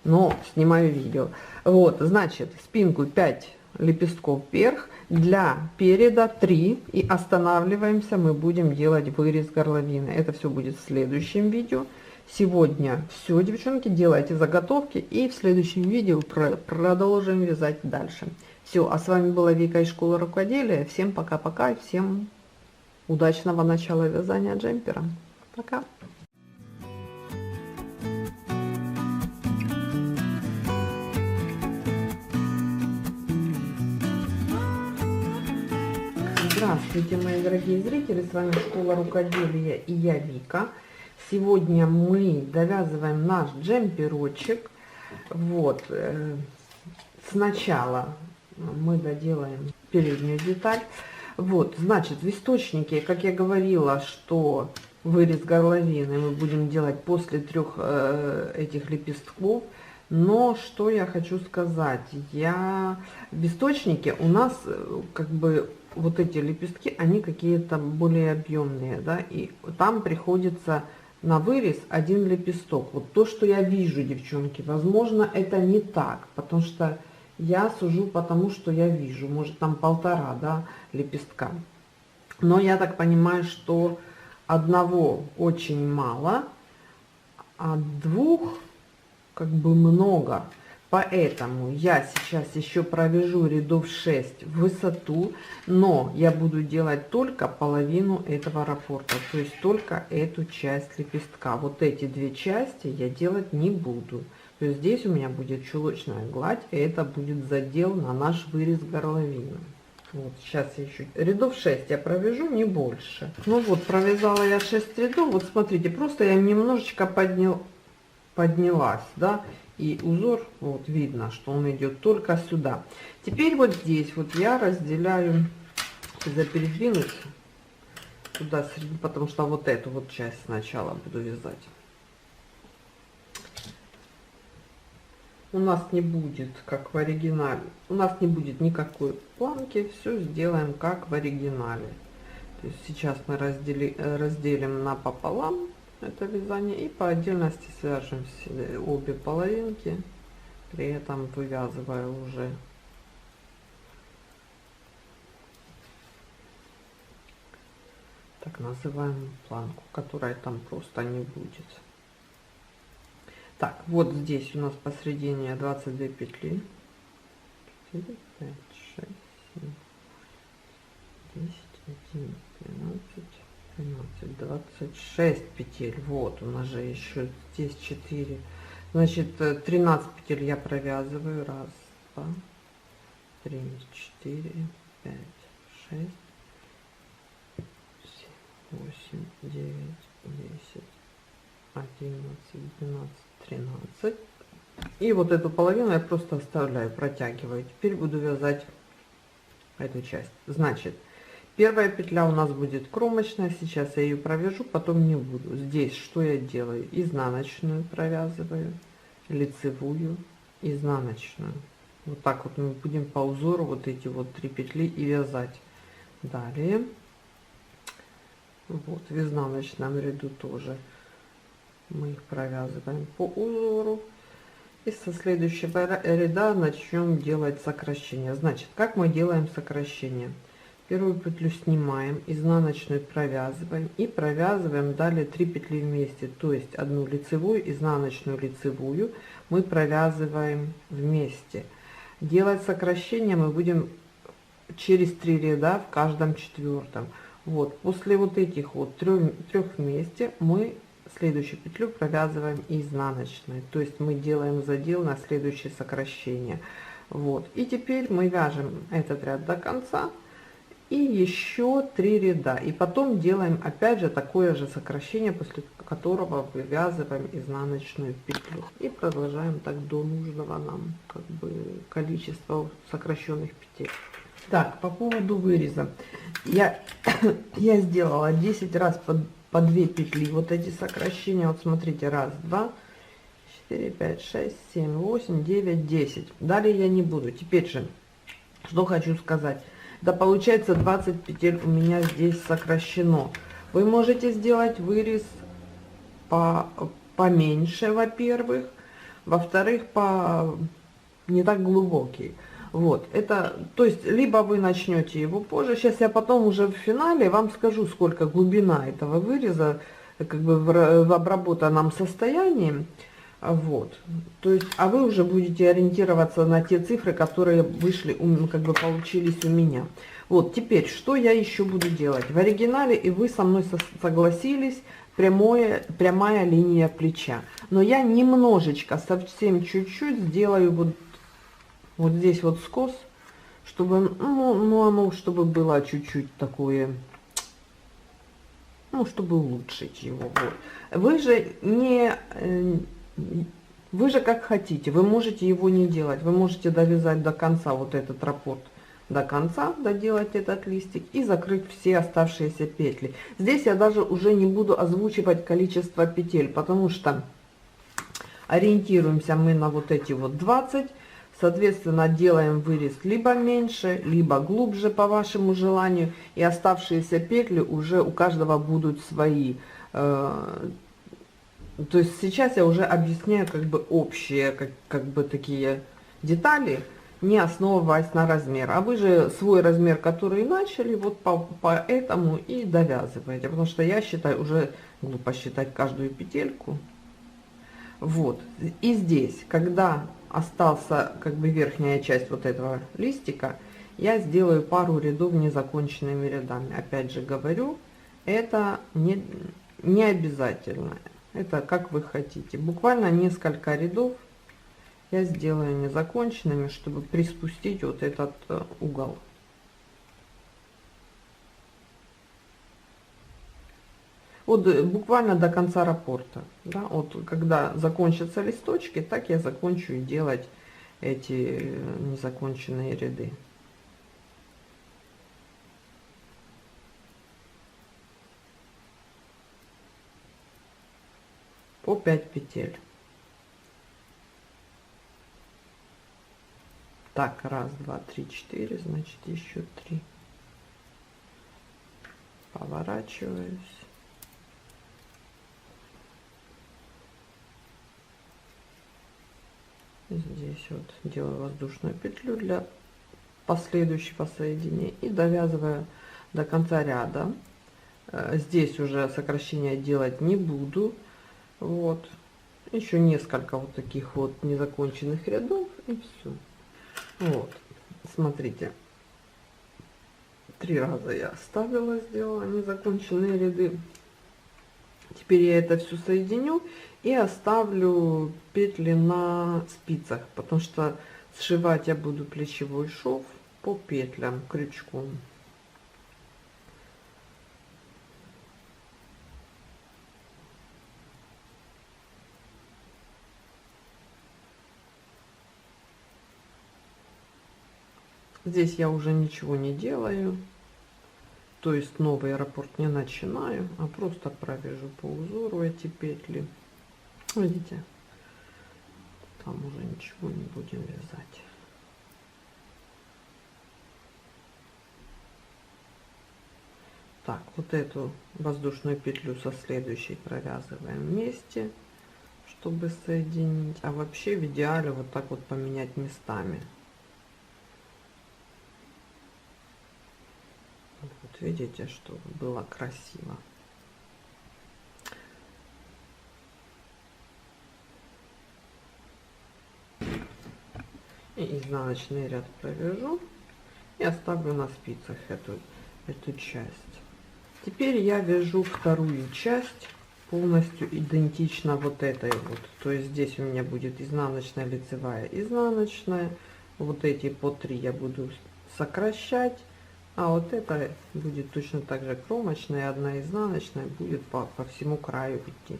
A: но снимаю видео. Вот, значит, спинку 5 лепестков вверх, для переда 3, и останавливаемся, мы будем делать вырез горловины. Это все будет в следующем видео. Сегодня все, девчонки, делайте заготовки, и в следующем видео продолжим вязать дальше. Все, а с вами была Вика из школы рукоделия. Всем пока-пока, всем удачного начала вязания джемпера. Пока! Здравствуйте, мои дорогие зрители, с вами школа рукоделия и я Вика. Сегодня мы довязываем наш джемперочек. Вот, сначала мы доделаем переднюю деталь. Вот, значит, в источнике, как я говорила, что вырез горловины мы будем делать после 3 этих лепестков. Но что я хочу сказать, в источнике у нас как бы вот эти лепестки, они какие-то более объемные, да, и там приходится на вырез 1 лепесток. Вот то, что я вижу, девчонки, возможно, это не так, потому что я сужу потому, что я вижу, может там 1,5, да, лепестка. Но я так понимаю, что 1 очень мало, а 2 как бы много. Поэтому я сейчас еще провяжу рядов 6 в высоту, но я буду делать только половину этого раппорта, то есть только эту часть лепестка. Вот эти 2 части я делать не буду. То есть здесь у меня будет чулочная гладь, и это будет задел на наш вырез горловины. Вот сейчас я еще рядов 6 я провяжу, не больше. Ну вот, провязала я 6 рядов. Вот смотрите, просто я немножечко поднялась, да, и узор, вот видно, что он идет только сюда. Теперь вот здесь вот я разделяю, передвинуть туда, потому что вот эту вот часть сначала буду вязать. У нас не будет, как в оригинале, у нас не будет никакой планки, все сделаем как в оригинале. То есть сейчас мы разделим напополам это вязание и по отдельности свяжем обе половинки, при этом вывязывая уже так называемую планку, которая там просто не будет. Так, вот здесь у нас посередине 22 петли, 4, 5, 6, 7, 10, 11, 12, 26 петель. Вот у нас же еще здесь 4, значит 13 петель я провязываю. 1, 2, 3, 4, 5, 6, 7, 8, 9, 10, 11, 12, 13. И вот эту половину я просто оставляю, протягиваю. Теперь буду вязать эту часть. Значит, первая петля у нас будет кромочная, сейчас я ее провяжу, потом не буду. Здесь что я делаю? Изнаночную провязываю, лицевую, изнаночную. Вот так вот мы будем по узору вот эти вот 3 петли и вязать. Далее вот в изнаночном ряду тоже мы их провязываем по узору. И со следующего ряда начнем делать сокращение. Значит, как мы делаем сокращение? Первую петлю снимаем, изнаночную провязываем и провязываем далее 3 петли вместе, то есть одну лицевую, изнаночную, лицевую мы провязываем вместе. Делать сокращение мы будем через 3 ряда в каждом 4-м. Вот после вот этих вот трех вместе мы следующую петлю провязываем изнаночной, то есть мы делаем задел на следующее сокращение. Вот, и теперь мы вяжем этот ряд до конца и еще 3 ряда, и потом делаем опять же такое же сокращение, после которого вывязываем изнаночную петлю и продолжаем так до нужного нам как бы количества сокращенных петель. Так, по поводу выреза я сделала 10 раз по 2 петли, вот эти сокращения, вот смотрите, 1, 2, 4, 5, 6, 7, 8, 9, 10. Далее я не буду. Теперь же, что хочу сказать. Да, получается 20 петель у меня здесь сокращено. Вы можете сделать вырез поменьше, во-первых. Во-вторых, не так глубокий. Вот, это, то есть, либо вы начнете его позже. Сейчас я потом уже в финале вам скажу, сколько глубина этого выреза, как бы в обработанном состоянии. Вот, то есть, а вы уже будете ориентироваться на те цифры, которые вышли, как бы получились у меня. Вот, теперь, что я еще буду делать? В оригинале, и вы со мной согласились, прямая линия плеча. Но я немножечко, совсем чуть-чуть сделаю вот здесь вот скос, чтобы, оно, чтобы было чуть-чуть такое, чтобы улучшить его. Вот. Вы же как хотите, вы можете его не делать, вы можете довязать до конца вот этот раппорт, до конца доделать этот листик и закрыть все оставшиеся петли. Здесь я даже уже не буду озвучивать количество петель, потому что ориентируемся мы на вот эти вот 20. Соответственно, делаем вырез либо меньше, либо глубже по вашему желанию. И оставшиеся петли уже у каждого будут свои. То есть сейчас я уже объясняю как бы общие, как бы такие детали, не основываясь на размер. А вы же свой размер, который начали, вот по этому и довязываете. Потому что я считаю, уже глупо считать каждую петельку. Вот. И здесь, когда остался как бы верхняя часть вот этого листика, я сделаю пару рядов незаконченными рядами. Опять же говорю, это не обязательно. Это как вы хотите. Буквально несколько рядов я сделаю незаконченными, чтобы приспустить вот этот угол. Вот буквально до конца раппорта. Да, вот когда закончатся листочки, так я закончу и делать эти незаконченные ряды. По 5 петель. Так, раз, два, три, четыре, значит еще 3. Поворачиваюсь. Здесь вот делаю воздушную петлю для последующего соединения и довязываю до конца ряда. Здесь уже сокращения делать не буду. Вот, еще несколько вот таких вот незаконченных рядов и все. Вот, смотрите, 3 раза я оставила, сделала незаконченные ряды. Теперь я это все соединю и оставлю петли на спицах, потому что сшивать я буду плечевой шов по петлям крючком. Здесь я уже ничего не делаю, то есть новый раппорт не начинаю, а просто провяжу по узору эти петли. Видите, там уже ничего не будем вязать. Так, вот эту воздушную петлю со следующей провязываем вместе, чтобы соединить. А вообще в идеале вот так вот поменять местами. Вот видите, что было красиво. И изнаночный ряд провяжу и оставлю на спицах эту часть. Теперь я вяжу вторую часть полностью идентично вот этой вот. То есть здесь у меня будет изнаночная, лицевая, изнаночная. Вот эти по 3 я буду сокращать. А вот это будет точно так же кромочная, одна изнаночная будет по всему краю идти.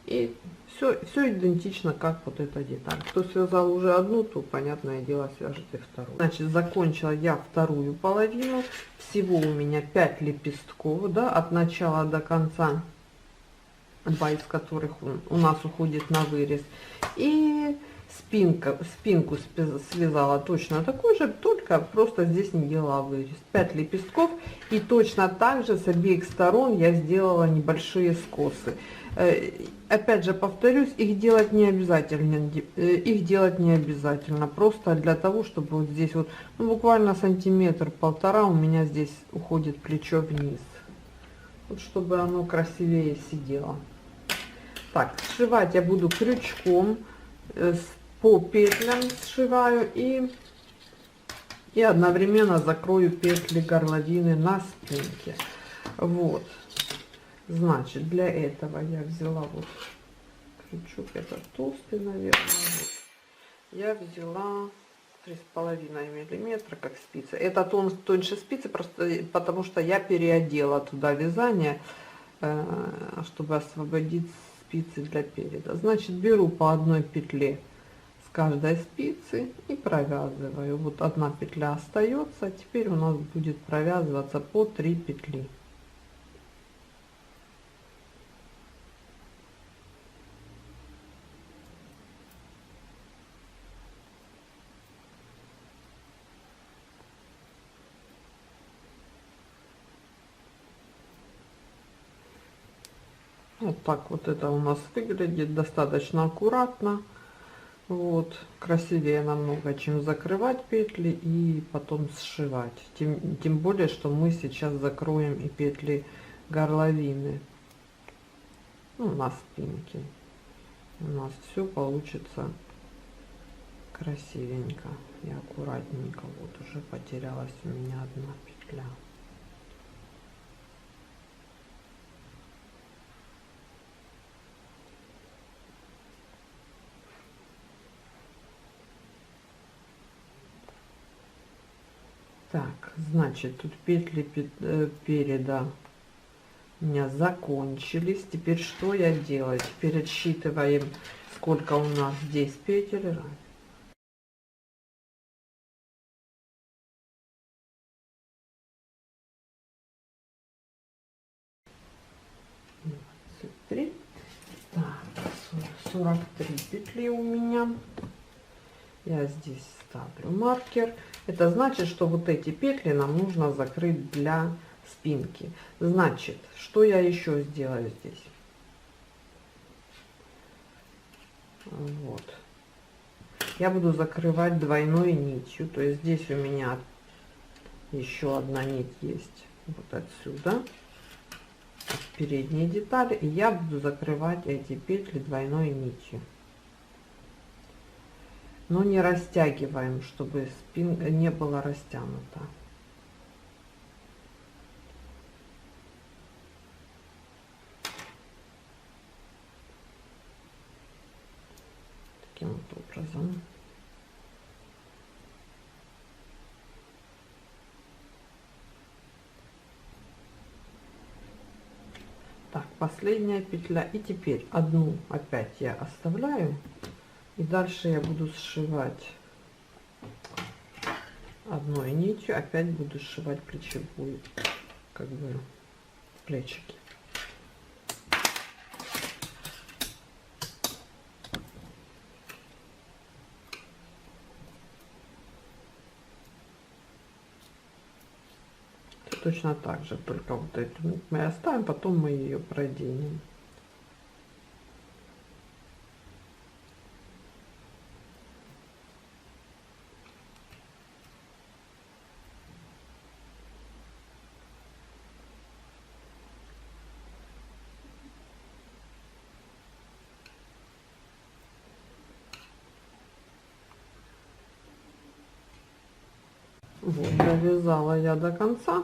A: И все идентично, как вот эта деталь. Кто связал уже одну, то, понятное дело, свяжете вторую. Значит, закончила я вторую половину. Всего у меня 5 лепестков, да, от начала до конца. два из которых у нас уходит на вырез. И спинку связала точно такой же, только просто здесь не делала вырез. 5 лепестков, и точно так же с обеих сторон я сделала небольшие скосы. Опять же повторюсь, их делать не обязательно, просто для того, чтобы вот здесь вот, ну, буквально сантиметр-полтора у меня здесь уходит плечо вниз, вот чтобы оно красивее сидело. Так, сшивать я буду крючком, по петлям сшиваю и одновременно закрою петли горловины на спинке. Вот, значит, для этого я взяла вот крючок, это толстый, наверное, вот. Я взяла 3,5 миллиметра как спицы. Это тоньше спицы, просто потому что я переодела туда вязание, чтобы освободить спицы для переда. Значит, беру по одной петле с каждой спицы и провязываю. Вот одна петля остается, теперь у нас будет провязываться по 3 петли. Вот так вот это у нас выглядит достаточно аккуратно. Вот, красивее намного, чем закрывать петли и потом сшивать. Тем более, что мы сейчас закроем и петли горловины, ну, на спинке. У нас все получится красивенько и аккуратненько. Вот уже потерялась у меня одна петля. Так, значит, тут петли переда у меня закончились. Теперь что я делаю? Теперь отсчитываем, сколько у нас здесь петель. 23. Так, 43 петли у меня. Я здесь ставлю маркер. Это значит, что вот эти петли нам нужно закрыть для спинки. Значит, что я еще сделаю здесь? Вот. Я буду закрывать двойной нитью. То есть здесь у меня еще одна нить есть. Вот отсюда. От передней детали. И я буду закрывать эти петли двойной нитью. Но не растягиваем, чтобы спинка не была растянута. Таким вот образом. Так, последняя петля. И теперь одну опять я оставляю. И дальше я буду сшивать одной нитью. Опять буду сшивать плечевую, как бы, плечики. Точно так же, только вот эту мы оставим, потом мы ее проденем. Вот, довязала я до конца.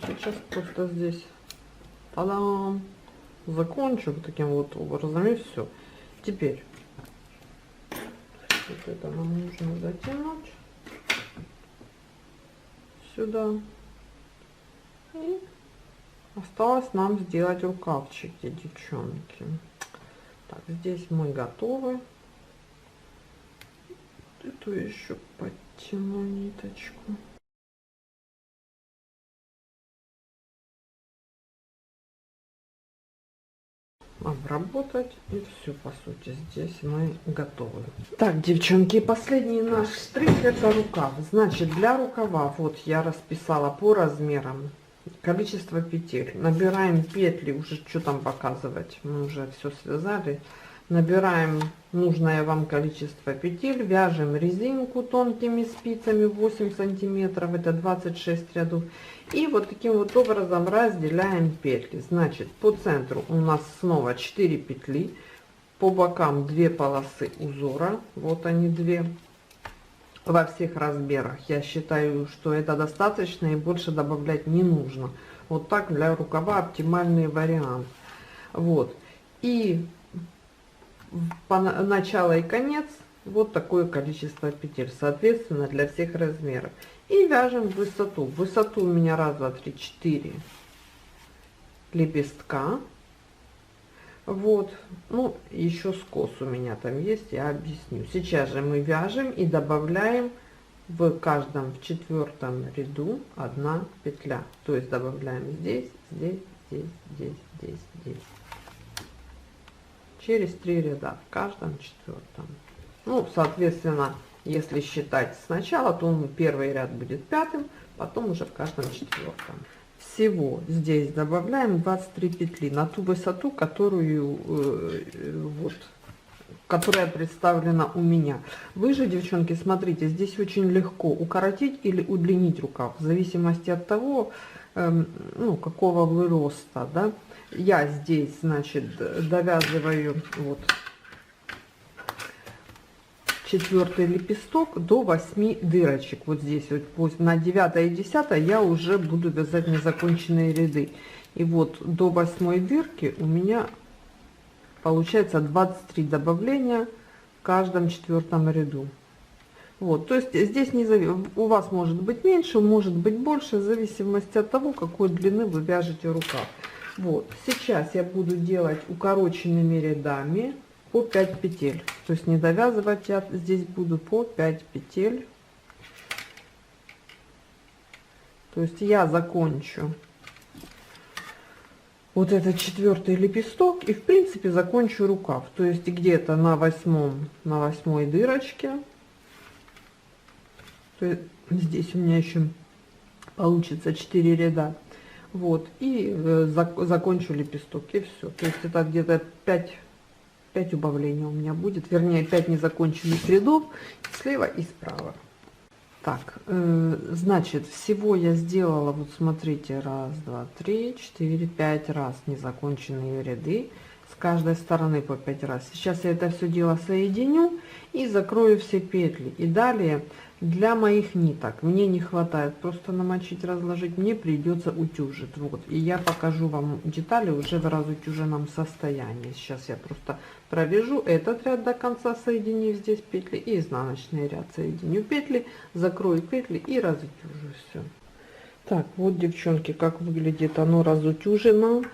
A: Сейчас просто здесь, та-дам, закончу вот таким вот образом, и все. Теперь вот это нам нужно затянуть сюда. И осталось нам сделать рукавчики, девчонки. Так, здесь мы готовы. Эту еще подтяну ниточку. обработать, и все, по сути, здесь мы готовы. Так, девчонки, последний наш штрих — это рукав. Значит, для рукава вот я расписала по размерам количество петель. Набираем петли, уже что там показывать, мы уже все связали. Набираем нужное вам количество петель, вяжем резинку тонкими спицами 8 сантиметров, это 26 рядов. И вот таким вот образом разделяем петли. Значит, по центру у нас снова 4 петли, по бокам 2 полосы узора, вот они 2, во всех размерах. Я считаю, что это достаточно и больше добавлять не нужно. Вот так для рукава оптимальный вариант. Вот. И по начало и конец вот такое количество петель, соответственно, для всех размеров. И вяжем высоту. Высоту у меня 1, 2, 3, 4 лепестка. Вот, ну, еще скос у меня там есть, я объясню. Сейчас же мы вяжем и добавляем в каждом, в 4-м ряду 1 петля. То есть добавляем здесь, здесь, здесь, здесь, здесь, здесь. Через 3 ряда в каждом 4-м. Ну, соответственно, если считать сначала, то первый ряд будет 5-м, потом уже в каждом 4-м. Всего здесь добавляем 23 петли на ту высоту, которую которая представлена у меня. Вы же, девчонки, смотрите, здесь очень легко укоротить или удлинить рукав, в зависимости от того, ну, какого вы роста, да. Я здесь, значит, довязываю вот 4-й лепесток до 8 дырочек. Вот здесь вот на 9 и 10 я уже буду вязать незаконченные ряды. И вот до 8 дырки у меня получается 23 добавления в каждом 4-м ряду. Вот, то есть здесь не у вас может быть меньше, может быть больше, в зависимости от того, какой длины вы вяжете рукав. Вот, сейчас я буду делать укороченными рядами по 5 петель, то есть не довязывать я здесь буду по 5 петель. То есть я закончу вот этот 4-й лепесток и в принципе закончу рукав, то есть где-то на 8-й дырочке. То есть здесь у меня еще получится 4 ряда. Вот, и закончу лепесток, и все. То есть это где-то 5 убавлений у меня будет, вернее 5 незаконченных рядов слева и справа. Так, значит, всего я сделала, вот смотрите, 1, 2, 3, 4, 5 раз незаконченные ряды, с каждой стороны по 5 раз. Сейчас я это все дело соединю и закрою все петли. И далее для моих ниток мне не хватает просто намочить, разложить, мне придется утюжить. Вот, и я покажу вам детали уже в разутюженном состоянии. Сейчас я просто провяжу этот ряд до конца, соединив здесь петли, и изнаночный ряд соединю петли, закрою петли и разутюжу все. Так, вот, девчонки, как выглядит оно разутюжено.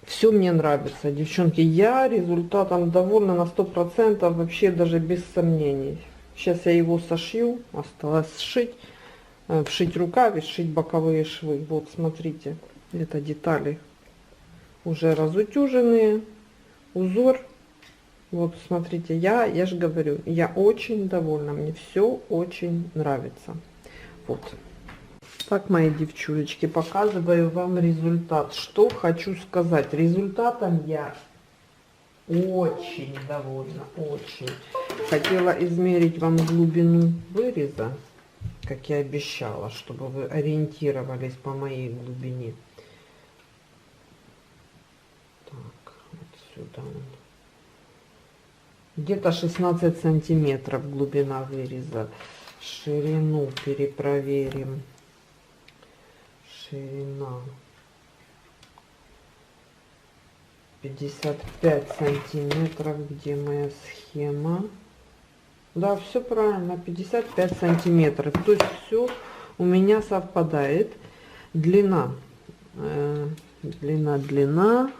A: Все мне нравится, девчонки, я результатом довольна на 100%, вообще даже без сомнений. Сейчас я его сошью, осталось сшить, вшить рукав и сшить боковые швы. Вот, смотрите, это детали уже разутюженные, узор. Вот, смотрите, я же говорю, я очень довольна, мне все очень нравится. Вот. Так, мои девчулечки, показываю вам результат. Что хочу сказать, результатом я очень довольна, очень. Хотела измерить вам глубину выреза, как я обещала, чтобы вы ориентировались по моей глубине. Так, вот сюда. Где-то 16 сантиметров глубина выреза. Ширину перепроверим. Ширина 55 сантиметров. Где моя схема? Да, все правильно, 55 сантиметров. То есть все у меня совпадает. Длина, длина,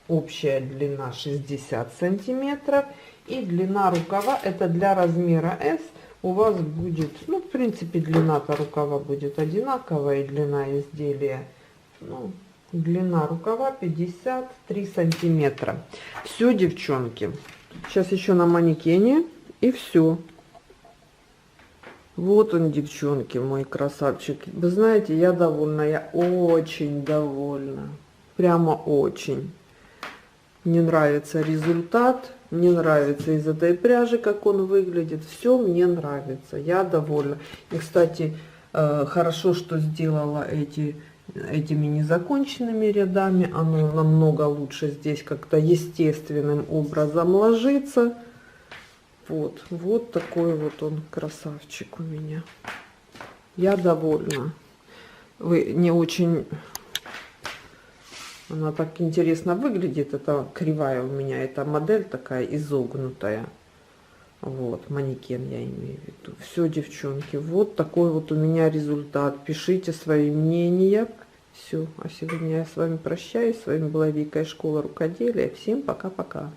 A: общая длина 60 сантиметров. И длина рукава, это для размера S, у вас будет, ну, в принципе, длина-то рукава будет одинаковая, и длина изделия, ну, Длина рукава 53 сантиметра. Все, девчонки. Сейчас еще на манекене и все. Вот он, девчонки, мой красавчик. Вы знаете, я довольна, я очень довольна. Прямо очень. Мне нравится результат. Мне нравится из этой пряжи, как он выглядит. Все мне нравится. Я довольна. И, кстати, хорошо, что сделала этими незаконченными рядами. Оно намного лучше здесь как-то естественным образом ложится. Вот такой вот он красавчик у меня. Я довольна. Вы не очень... Она так интересно выглядит. Это кривая у меня. Это модель такая изогнутая. Вот, манекен я имею в виду. Все, девчонки, вот такой вот у меня результат. Пишите свои мнения. Все, а сегодня я с вами прощаюсь. С вами была Вика из школы рукоделия. Всем пока-пока.